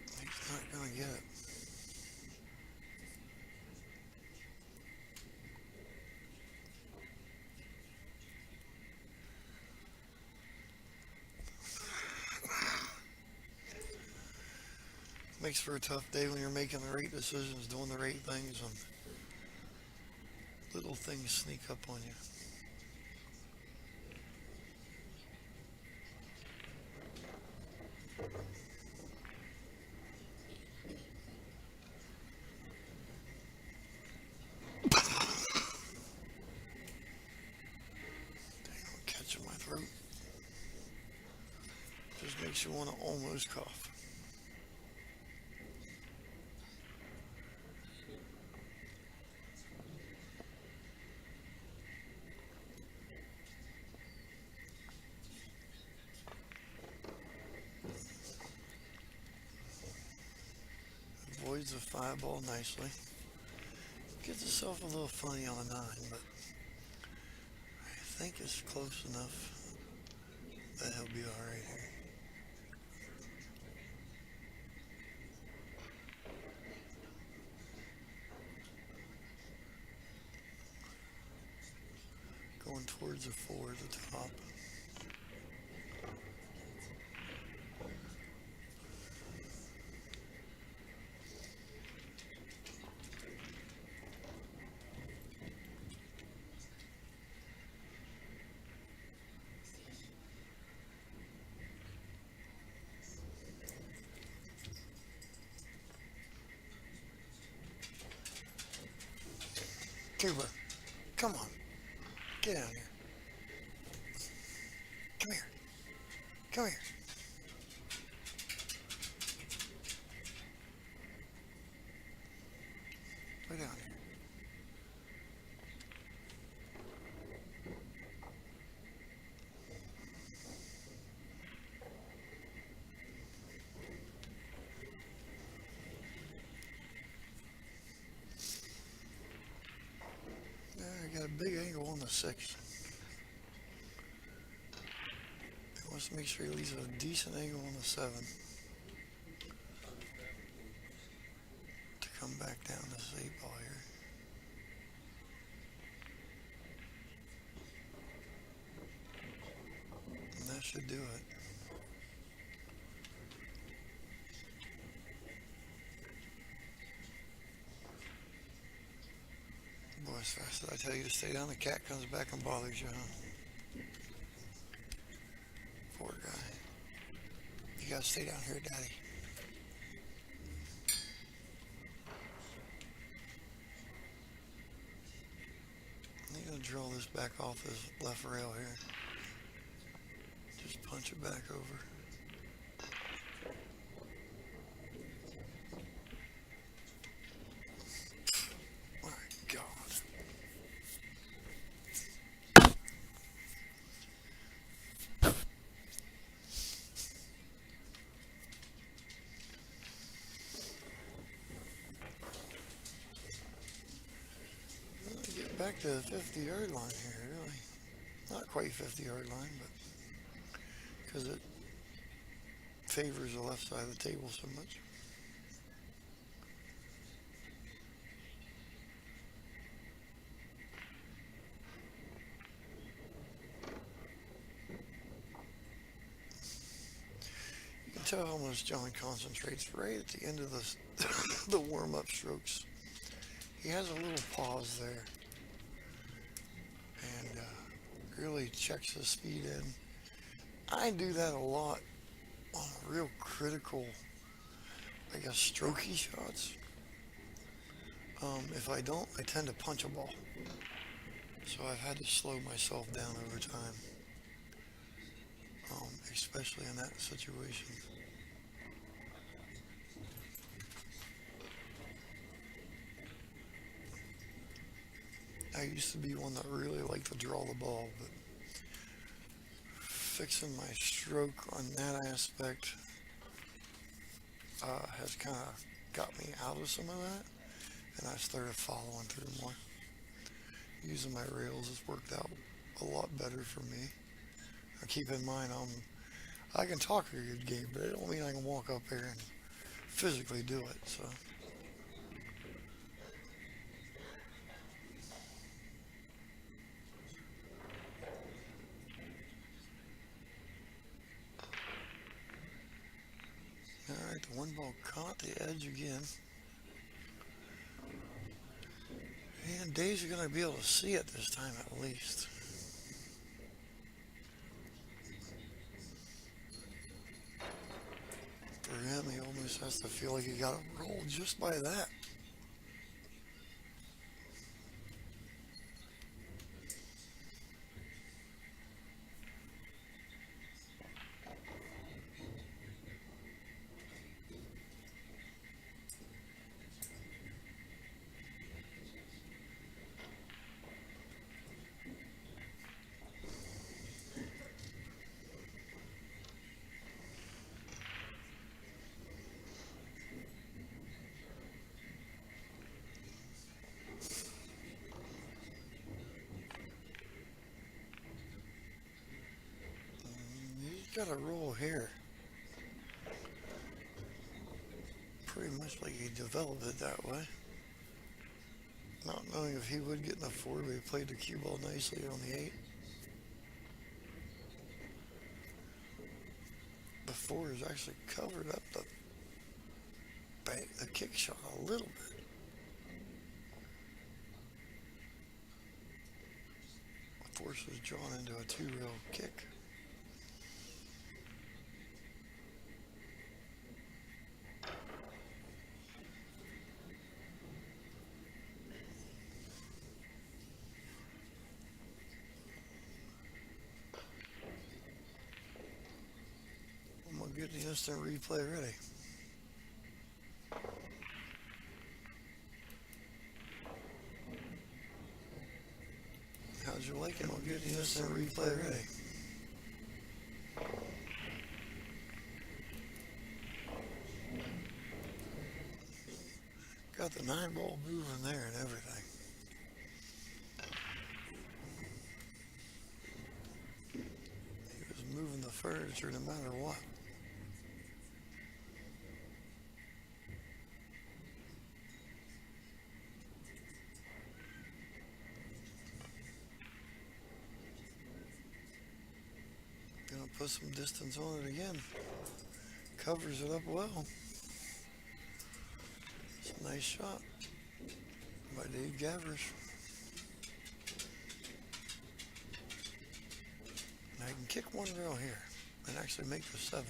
A: He's not going to get it. Makes for a tough day when you're making the right decisions, doing the right things, and little things sneak up on you. Catching my throat. Just makes you want to almost cough. Avoids the 5 ball nicely. Gets himself a little funny on a 9, but I think it's close enough that he'll be alright here. Going towards a 4 at the top. Cooper, come on. Get down here. Come here. Come here. Way down here. I got a big angle angle on the 6. He wants to make sure he leaves a decent angle on the 7 to come back down this 8 ball here. And that should do it. Boy, as fast as I tell you to stay down, the cat comes back and bothers you, huh? Poor guy. You gotta stay down here, Daddy. I'm gonna draw this back off this left rail here. Just punch it back over. My God. Get back to the 50-yard line here, really. Not quite 50-yard line, but because it favors the left side of the table so much. You can tell how much John concentrates right at the end of the, the warm-up strokes. He has a little pause there and really checks the speed in. I do that a lot on real critical, I guess, strokey shots. If I don't, I tend to punch a ball. So I've had to slow myself down over time, especially in that situation. I used to be one that really liked to draw the ball, but fixing my stroke on that aspect has kind of got me out of some of that, and I started following through more. Using my rails has worked out a lot better for me. Now keep in mind, I can talk a good game, but it don't mean I can walk up there and physically do it. So. Alright, the one ball caught the edge again. And Dave's going to be able to see it this time at least. For him, he almost has to feel like he got it rolled just by that. Got a roll here. Pretty much like he developed it that way. Not knowing if he would get in the 4, but he played the cue ball nicely on the 8. The 4 is actually covered up the kick shot a little bit. The force was drawn into a 2-rail kick. Get the instant replay ready. How'd you like it? We'll get the instant replay ready. Got the 9 ball moving there and everything. furniture no matter what. Gonna put some distance on it again. Covers it up well. It's a nice shot by Dave Gavrish. And I can kick one rail here and actually make the 7.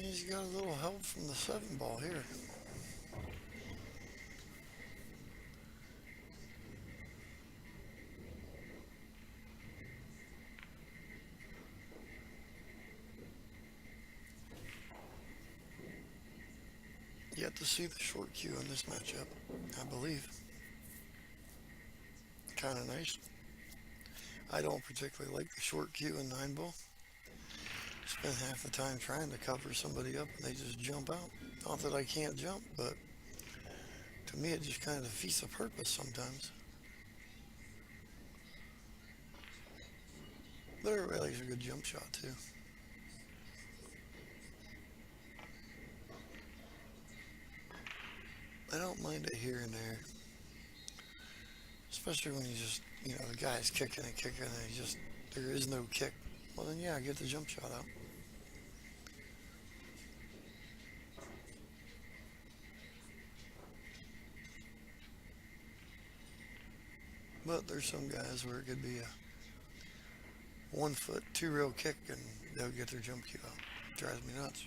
A: He's got a little help from the 7 ball here. Yet to see the short cue in this matchup, I believe. Kind of nice. I don't particularly like the short cue in 9 ball. Spend half the time trying to cover somebody up and they just jump out. Not that I can't jump, but to me it just kind of defeats the purpose sometimes. But it really is a good jump shot too. I don't mind it here and there. Especially when you just, the guy's kicking and kicking and there is no kick. Well then yeah, get the jump shot out. But there's some guys where it could be a 1 foot, 2 rail kick and they'll get their jump cue out. Drives me nuts.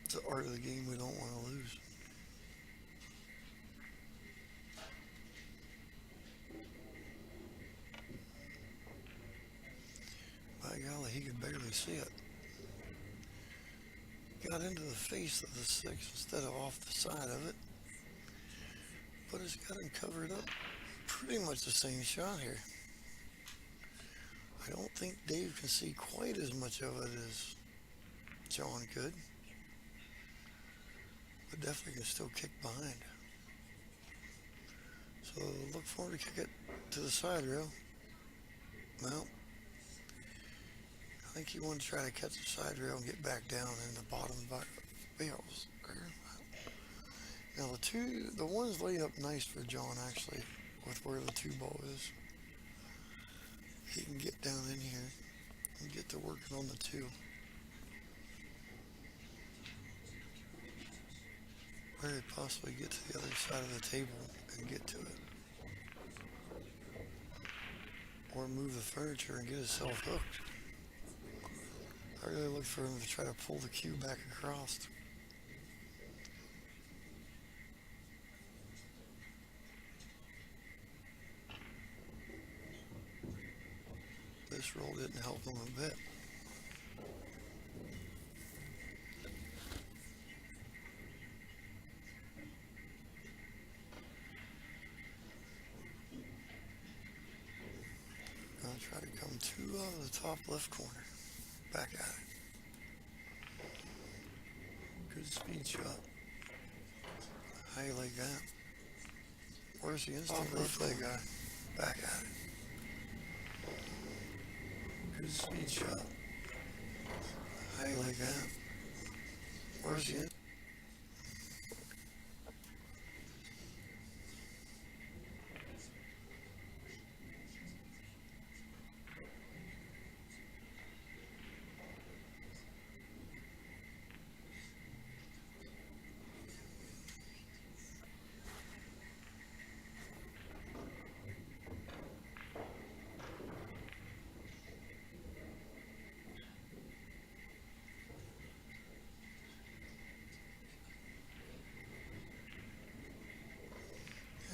A: It's the art of the game we don't want to lose. By golly, he could barely see it. Got into the face of the 6 instead of off the side of it. But it's got him covered up. Pretty much the same shot here. I don't think Dave can see quite as much of it as John could. But definitely can still kick behind. So look for him to kick it to the side rail. Well, I think he wanted to try to catch the side rail and get back down in the bottom bales. Now the one's laid up nice for John actually, with where the 2 ball is. He can get down in here and get to working on the 2. Very possibly get to the other side of the table and get to it. Or move the furniture and get himself hooked. I really look for him to try to pull the cue back across. This roll didn't help him a bit. Gonna try to come 2 out of the top left corner. Back at it. Good speed shot. How you like that? Where's the instant replay guy? Back at it. Good speed shot. How you like that? Where's the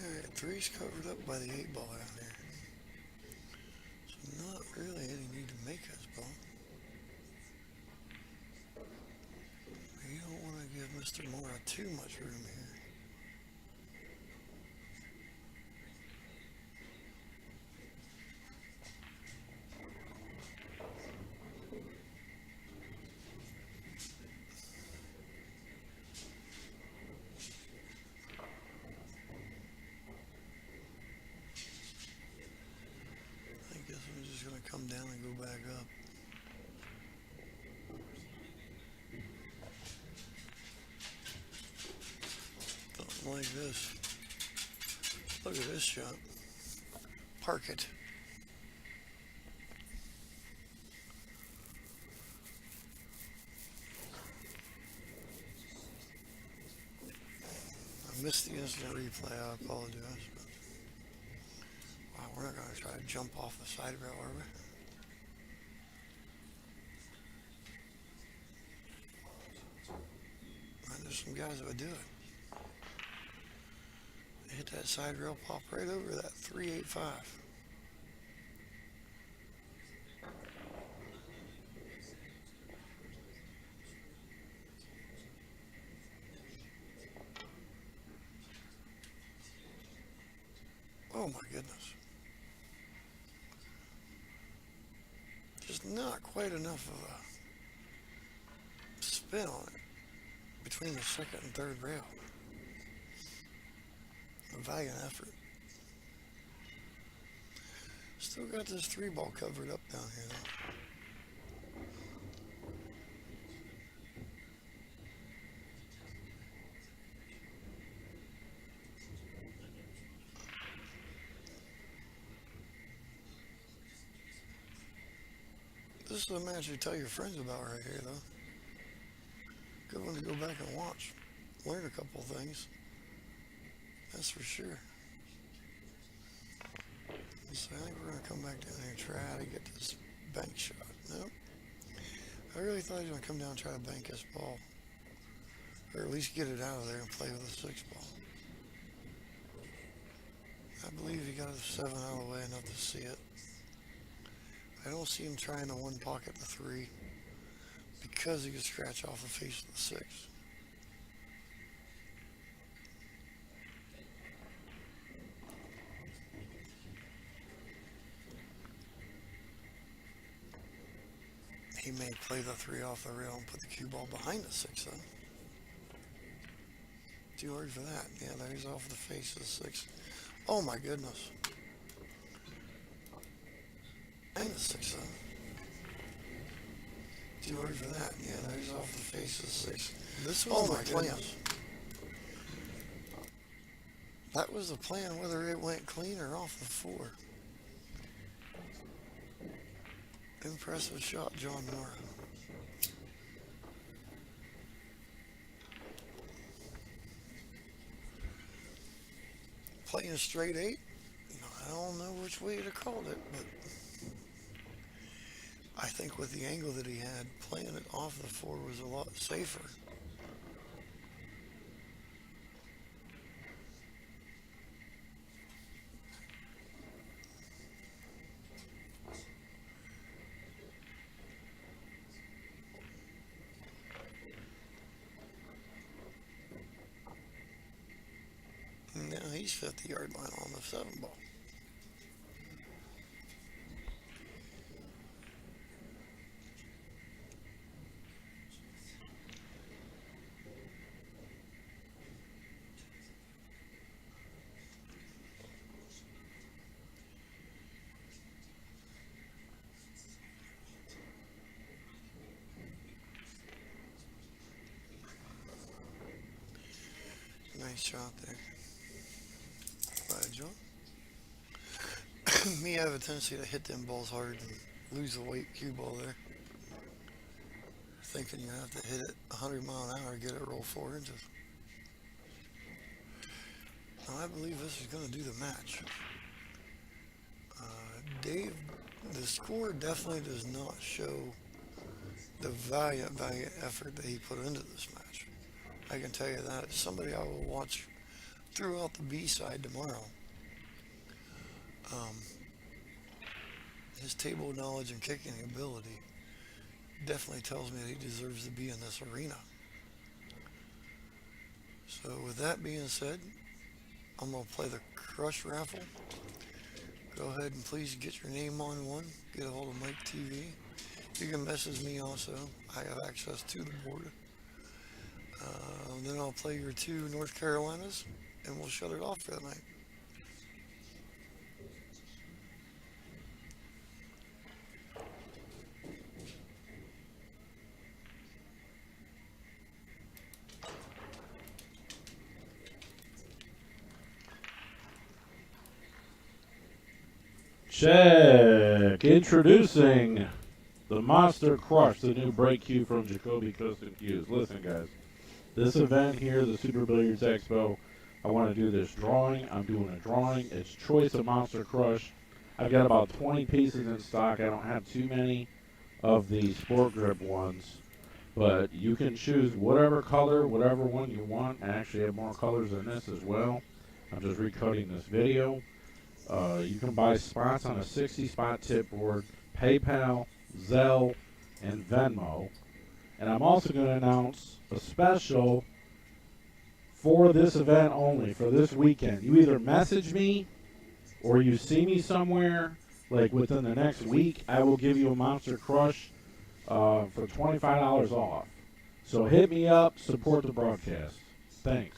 A: Alright, 3's covered up by the 8 ball out there. So not really any need to make this ball. Mr. Morra too much room here. I guess I'm just gonna come down and go back up. Something like this. Look at this shot. Park it. I missed the instant replay. I apologize. But wow, we're not gonna try to jump off the side rail, are we? There's some guys that would do it. They hit that side rail, pop right over that 385. Oh my goodness. Just not quite enough of a spin on it between the second and third rail. A valiant effort. Still got this 3-ball covered up down here though. This is a match you tell your friends about right here though. Good one to go back and watch. Learn a couple things. That's for sure. So I think we're going to come back down here and try to get this bank shot. Nope. I really thought he was going to come down and try to bank this ball. Or at least get it out of there and play with a 6-ball. I believe he got the 7 out of the way enough to see it. I don't see him trying to one pocket the 3 because he could scratch off the face of the 6. He may play the 3 off the rail and put the cue ball behind the 6 though. Too hard for that. Yeah, there's off the face of the 6. Oh my goodness. And the 6 though. Too hard for that. Yeah, there's off the face of the 6. This was my plan. That was the plan, whether it went clean or off the 4. Impressive shot, John Morra. Playing a straight 8? I don't know which way to call it, but I think with the angle that he had, playing it off the 4 was a lot safer. Now he's 50-yard line on the 7-ball. Nice shot there by John. Me, I have a tendency to hit them balls hard and lose the weight cue ball there. Thinking you have to hit it 100 mile an hour to get it roll 4 inches. Now, I believe this is going to do the match. Dave, the score definitely does not show the valiant effort that he put into this match. I can tell you that. It's somebody I will watch throughout the B side tomorrow. His table knowledge and kicking ability definitely tells me that he deserves to be in this arena. So with that being said, I'm going to play the Crush raffle. Go ahead and please get your name on one. Get a hold of Mike TV. You can message me also. I have access to the board. Then I'll play your two North Carolinas, and we'll shut it off for the night.
B: Check. Introducing the Monster Crush, the new break cue from Jacoby Custom Cues. Listen, guys, this event here, the Super Billiards Expo, I want to do this drawing. I'm doing a drawing. It's choice of Monster Crush. I've got about 20 pieces in stock. I don't have too many of the sport grip ones, but you can choose whatever color, whatever one you want. I actually have more colors than this as well. I'm just recutting this video. You can buy spots on a 60-spot tip board, PayPal, Zelle, and Venmo. And I'm also going to announce a special for this event only, for this weekend. You either message me or you see me somewhere, like within the next week, I will give you a Monster Crush for $25 off. So hit me up, support the broadcast. Thanks.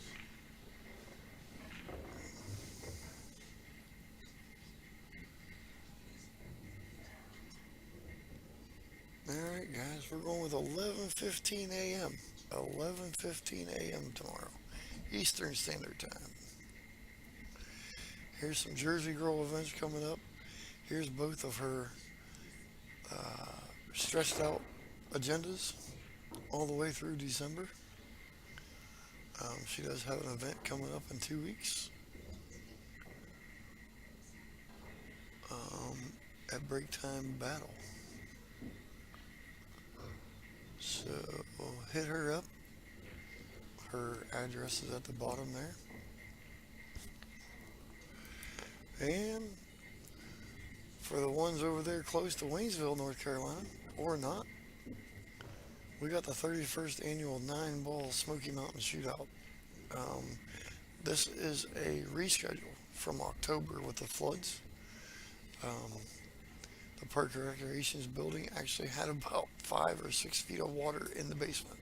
A: Alright guys, we're going with 11:15 a.m. 11:15 a.m. tomorrow, Eastern Standard Time. Here's some Jersey Girl events coming up. Here's both of her stretched out agendas all the way through December. She does have an event coming up in 2 weeks at Break Time Battle. So we'll hit her up. Her address is at the bottom there. And for the ones over there close to Waynesville, North Carolina, or not, we got the 31st annual 9-ball Smoky Mountain Shootout. This is a reschedule from October with the floods. The Park Recreations building actually had about 5 or 6 feet of water in the basement,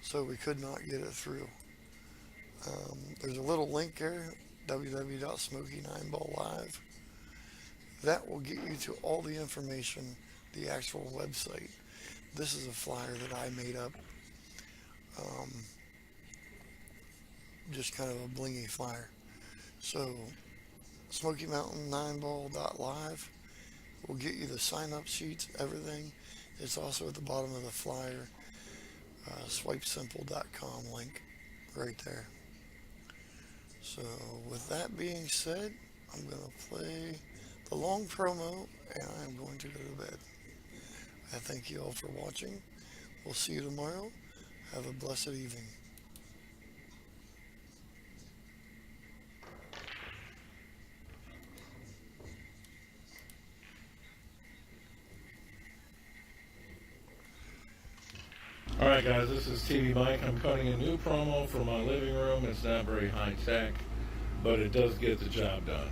A: so we could not get it through. There's a little link there, www.smoky9balllive. That will get you to all the information, the actual website. This is a flyer that I made up, just kind of a blingy flyer. So Smoky Mountain 9ball.live will get you the sign-up sheets, everything. It's also at the bottom of the flyer, swipesimple.com link right there. So with that being said, I'm going to play the long promo and I'm going to go to bed. I thank you all for watching. We'll see you tomorrow. Have a blessed evening.
C: Alright guys, this is TvMike. I'm cutting a new promo for my living room. It's not very high tech, but it does get the job done.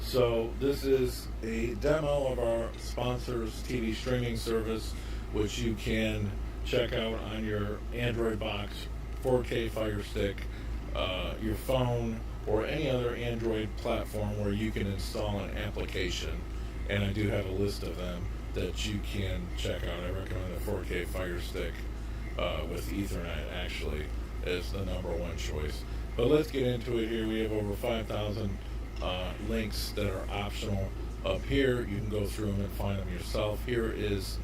C: So this is a demo of our sponsor's TV streaming service, which you can check out on your Android box, 4K Fire Stick, your phone, or any other Android platform where you can install an application. And I do have a list of them that you can check out. I recommend the 4K Fire Stick with Ethernet actually is the #1 choice. But let's get into it here. We have over 5,000 links that are optional up here. You can go through them and find them yourself. Here is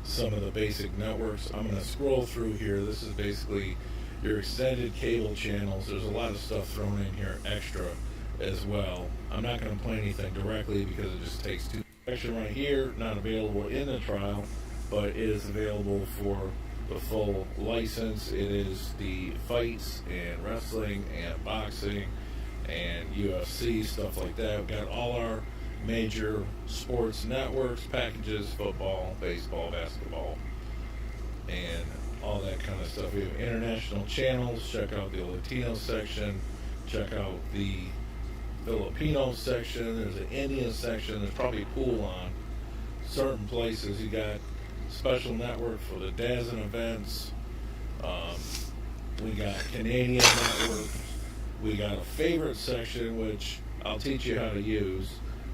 C: some of the basic networks. I'm going to scroll through here. This is basically your extended cable channels. There's a lot of stuff thrown in here extra as well. I'm not going to play anything directly because it just takes too. Section right here, not available in the trial, but it is available for the full license. It is the fights and wrestling and boxing and UFC, stuff like that. We've got all our major sports networks, packages, football, baseball, basketball, and all that kind kind of stuff. We have international channels. Check out the Latino section. Check out the Filipino section. There's an Indian section. There's probably pool on certain places. You got special network for the DAZN events. We got Canadian networks. We got a favorite section, which I'll teach you how to use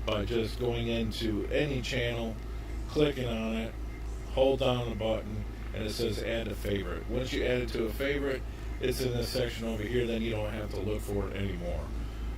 C: by just going into any channel, clicking on it, hold down the button, and it says add a favorite. Once you add it to a favorite, it's in this section over here, then you don't have to look for it anymore.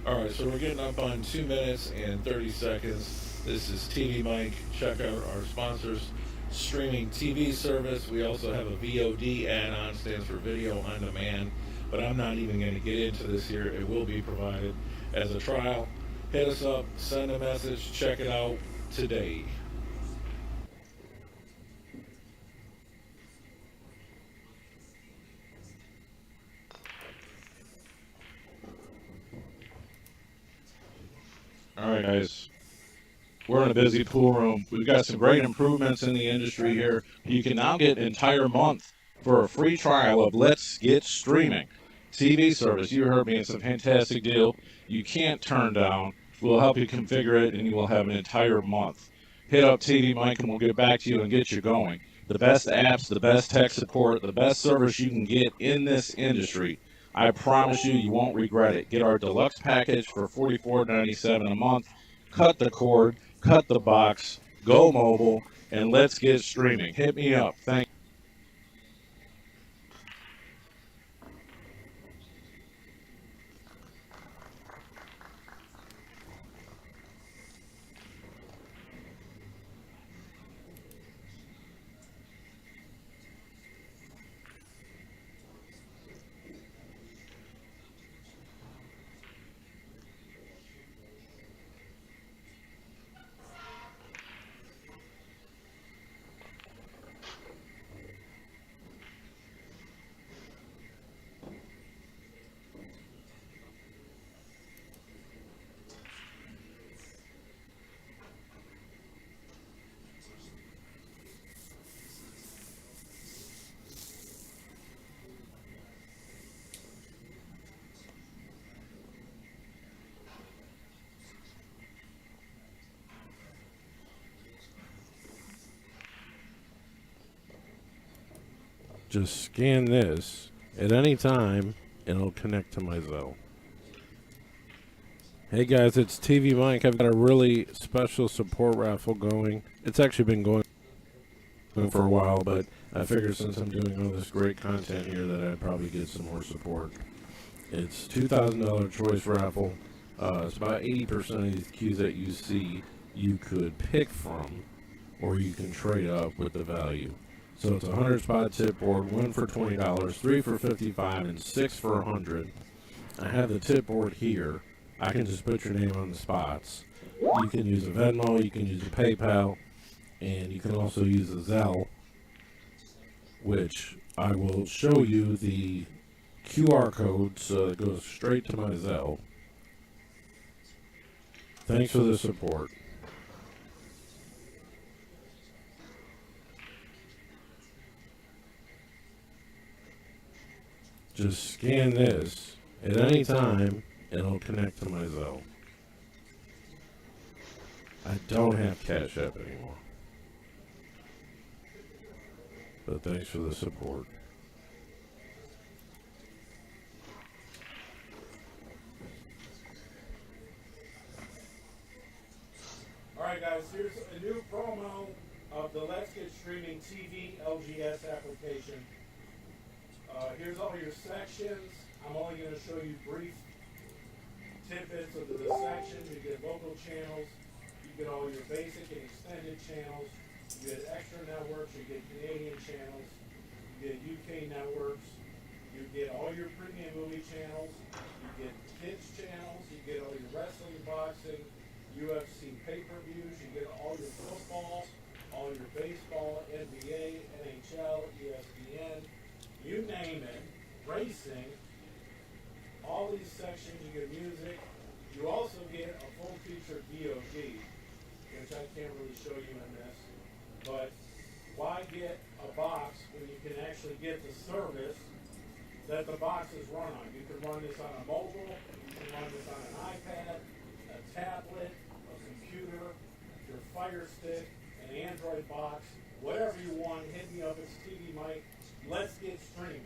C: Alright, so we're getting up on 2 minutes and 30 seconds. This is TvMike. Check out our sponsors. Streaming TV service. We also have a VOD add-on, stands for Video On Demand, but I'm not even going to get into this here. It will be provided as a trial. Hit us up, send a message, check it out today.
B: All right, guys. We're in a busy pool room. We've got some great improvements in the industry here. You can now get an entire month for a free trial of Let's Get Streaming TV service. You heard me. It's a fantastic deal. You can't turn down. We'll help you configure it, and you will have an entire month. Hit up TvMike, and we'll get back to you and get you going. The best apps, the best tech support, the best service you can get in this industry. I promise you, you won't regret it. Get our deluxe package for $44.97 a month. Cut the cord. Cut the box, go mobile, and let's get streaming. Hit me up. Thank you.
C: Just scan this. At any time, it'll connect to my Zelle. Hey guys, it's TvMike. I've got a really special support raffle going. It's actually been going for a while, but I figured since I'm doing all this great content here that I'd probably get some more support. It's $2,000 choice raffle. It's about 80% of these cues that you see you could pick from, or you can trade up with the value. So it's a 100 spot tip board, 1 for $20, 3 for $55, and 6 for $100. I have the tip board here. I can just put your name on the spots. You can use a Venmo, you can use a PayPal, and you can also use a Zelle, which I will show you the QR code so it goes straight to my Zelle. Thanks for the support. Just scan this. At any time, it'll connect to my Zelle. I don't have Cash App anymore. But thanks for the support.
B: Alright guys, here's a new promo of the Let's Get Streaming TV LGS application. Here's all your sections. I'm only going to show you brief tidbits of the sections. You get local channels, you get all your basic and extended channels, you get extra networks, you get Canadian channels, you get UK networks, you get all your premium movie channels, you get kids channels, you get all your wrestling, boxing, UFC pay-per-views, you get all your football, all your baseball, NBA, NHL, ESPN, you name it, racing, all these sections. You get music. You also get a full-featured VOD, which I can't really show you in this. But why get a box when you can actually to get the service that the boxes run on. You can run this on a mobile, you can run this on an iPad, a tablet, a computer, your Fire Stick, an Android box, whatever you want. Hit me up, it's TvMike. Let's get streaming.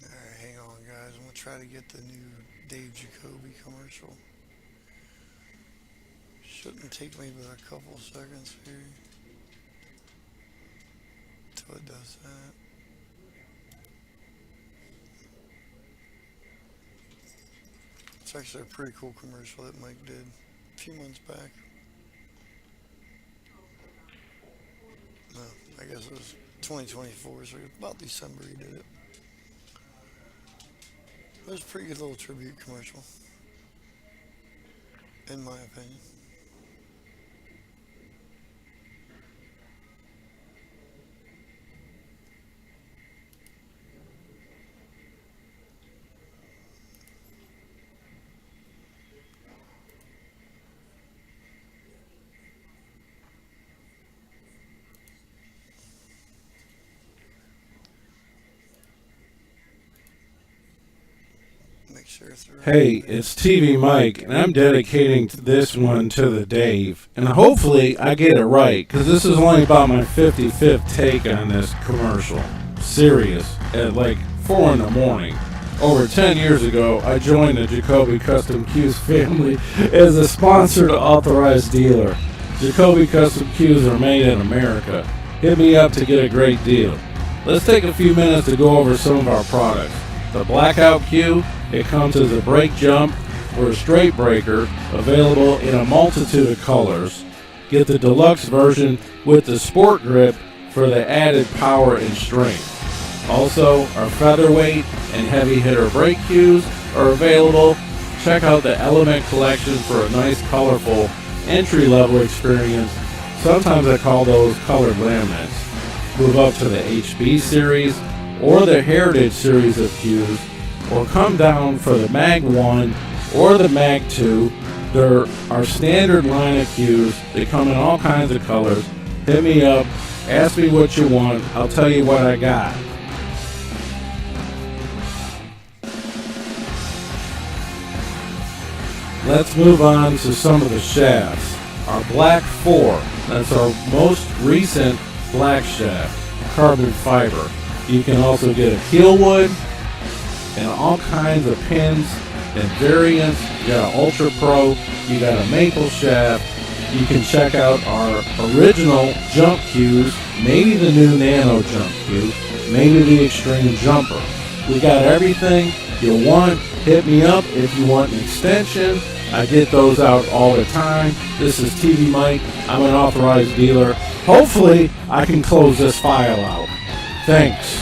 A: Alright, hang on guys. I'm gonna try to get the new Dave Jacoby commercial. Shouldn't take me but a couple seconds here till it does that. It's actually a pretty cool commercial that Mike did a few months back. No, I guess it was 2024, so about December he did it. It was a pretty good little tribute commercial, in my opinion. Make sure it's the right
B: Hey,
A: thing.
B: it's TvMike, and I'm dedicating this one to the Dave. And hopefully I get it right, because this is only about my 55th take on this commercial. Serious, at like 4 in the morning. Over 10 years ago, I joined the Jacoby Custom Cues family as a sponsored authorized dealer. Jacoby Custom Cues are made in America. Hit me up to get a great deal. Let's take a few minutes to go over some of our products. The Blackout Cue, it comes as a break jump or a straight breaker, available in a multitude of colors. Get the deluxe version with the sport grip for the added power and strength. Also, our featherweight and heavy hitter break cues are available. Check out the Element collection for a nice colorful entry-level experience. Sometimes I call those colored laminates. Move up to the HB series or the Heritage series of cues, or come down for the Mag 1 or the Mag 2. There are standard line of cues. They come in all kinds of colors. Hit me up, ask me what you want, I'll tell you what I got. Let's move on to some of the shafts. Our Black 4, that's our most recent black shaft, carbon fiber. You can also get a keel wood and all kinds of pins and variants. You got an Ultra Pro, you got a maple shaft. You can check out our original jump cues, maybe the new Nano jump cue, maybe the Extreme Jumper. We got everything you want. Hit me up if you want an extension. I get those out all the time. This is TvMike. I'm an authorized dealer. Hopefully, I can close this file out. Thanks.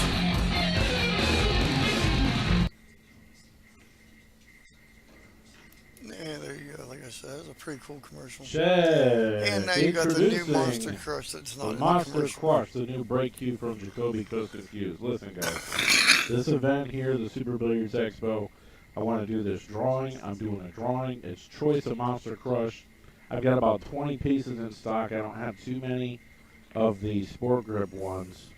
A: Yeah, there you go. Like I said, it's a pretty cool commercial.
B: Check.
A: And now you got the new
B: Introducing
A: Monster Crush that's not
B: the
A: in the
B: Monster
A: commercial.
B: Crush, the new break cue from Jacoby Custom Cues. Listen, guys, this event here, the Super Billiards Expo, I want to do this drawing. I'm doing a drawing. It's choice of Monster Crush. I've got about 20 pieces in stock. I don't have too many of the Sport Grip ones,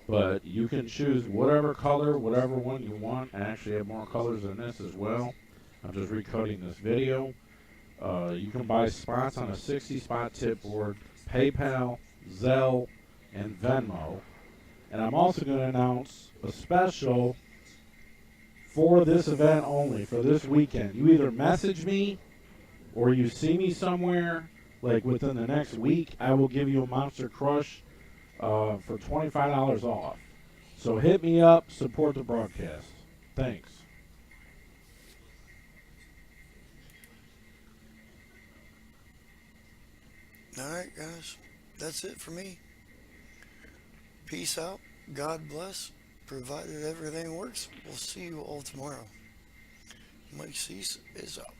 B: but you can choose whatever color, whatever one you want. I actually have more colors than this as well. I'm just recutting this video. You can buy spots on a 60-spot tip board, PayPal, Zelle, and Venmo. And I'm also going to announce a special for this event only, for this weekend. You either message me or you see me somewhere like within the next week, I will give you a Monster Crush for $25 off. So hit me up, support the broadcast. Thanks.
A: Alright, guys. That's it for me. Peace out. God bless. Provided everything works, we'll see you all tomorrow. Mike Cease is out.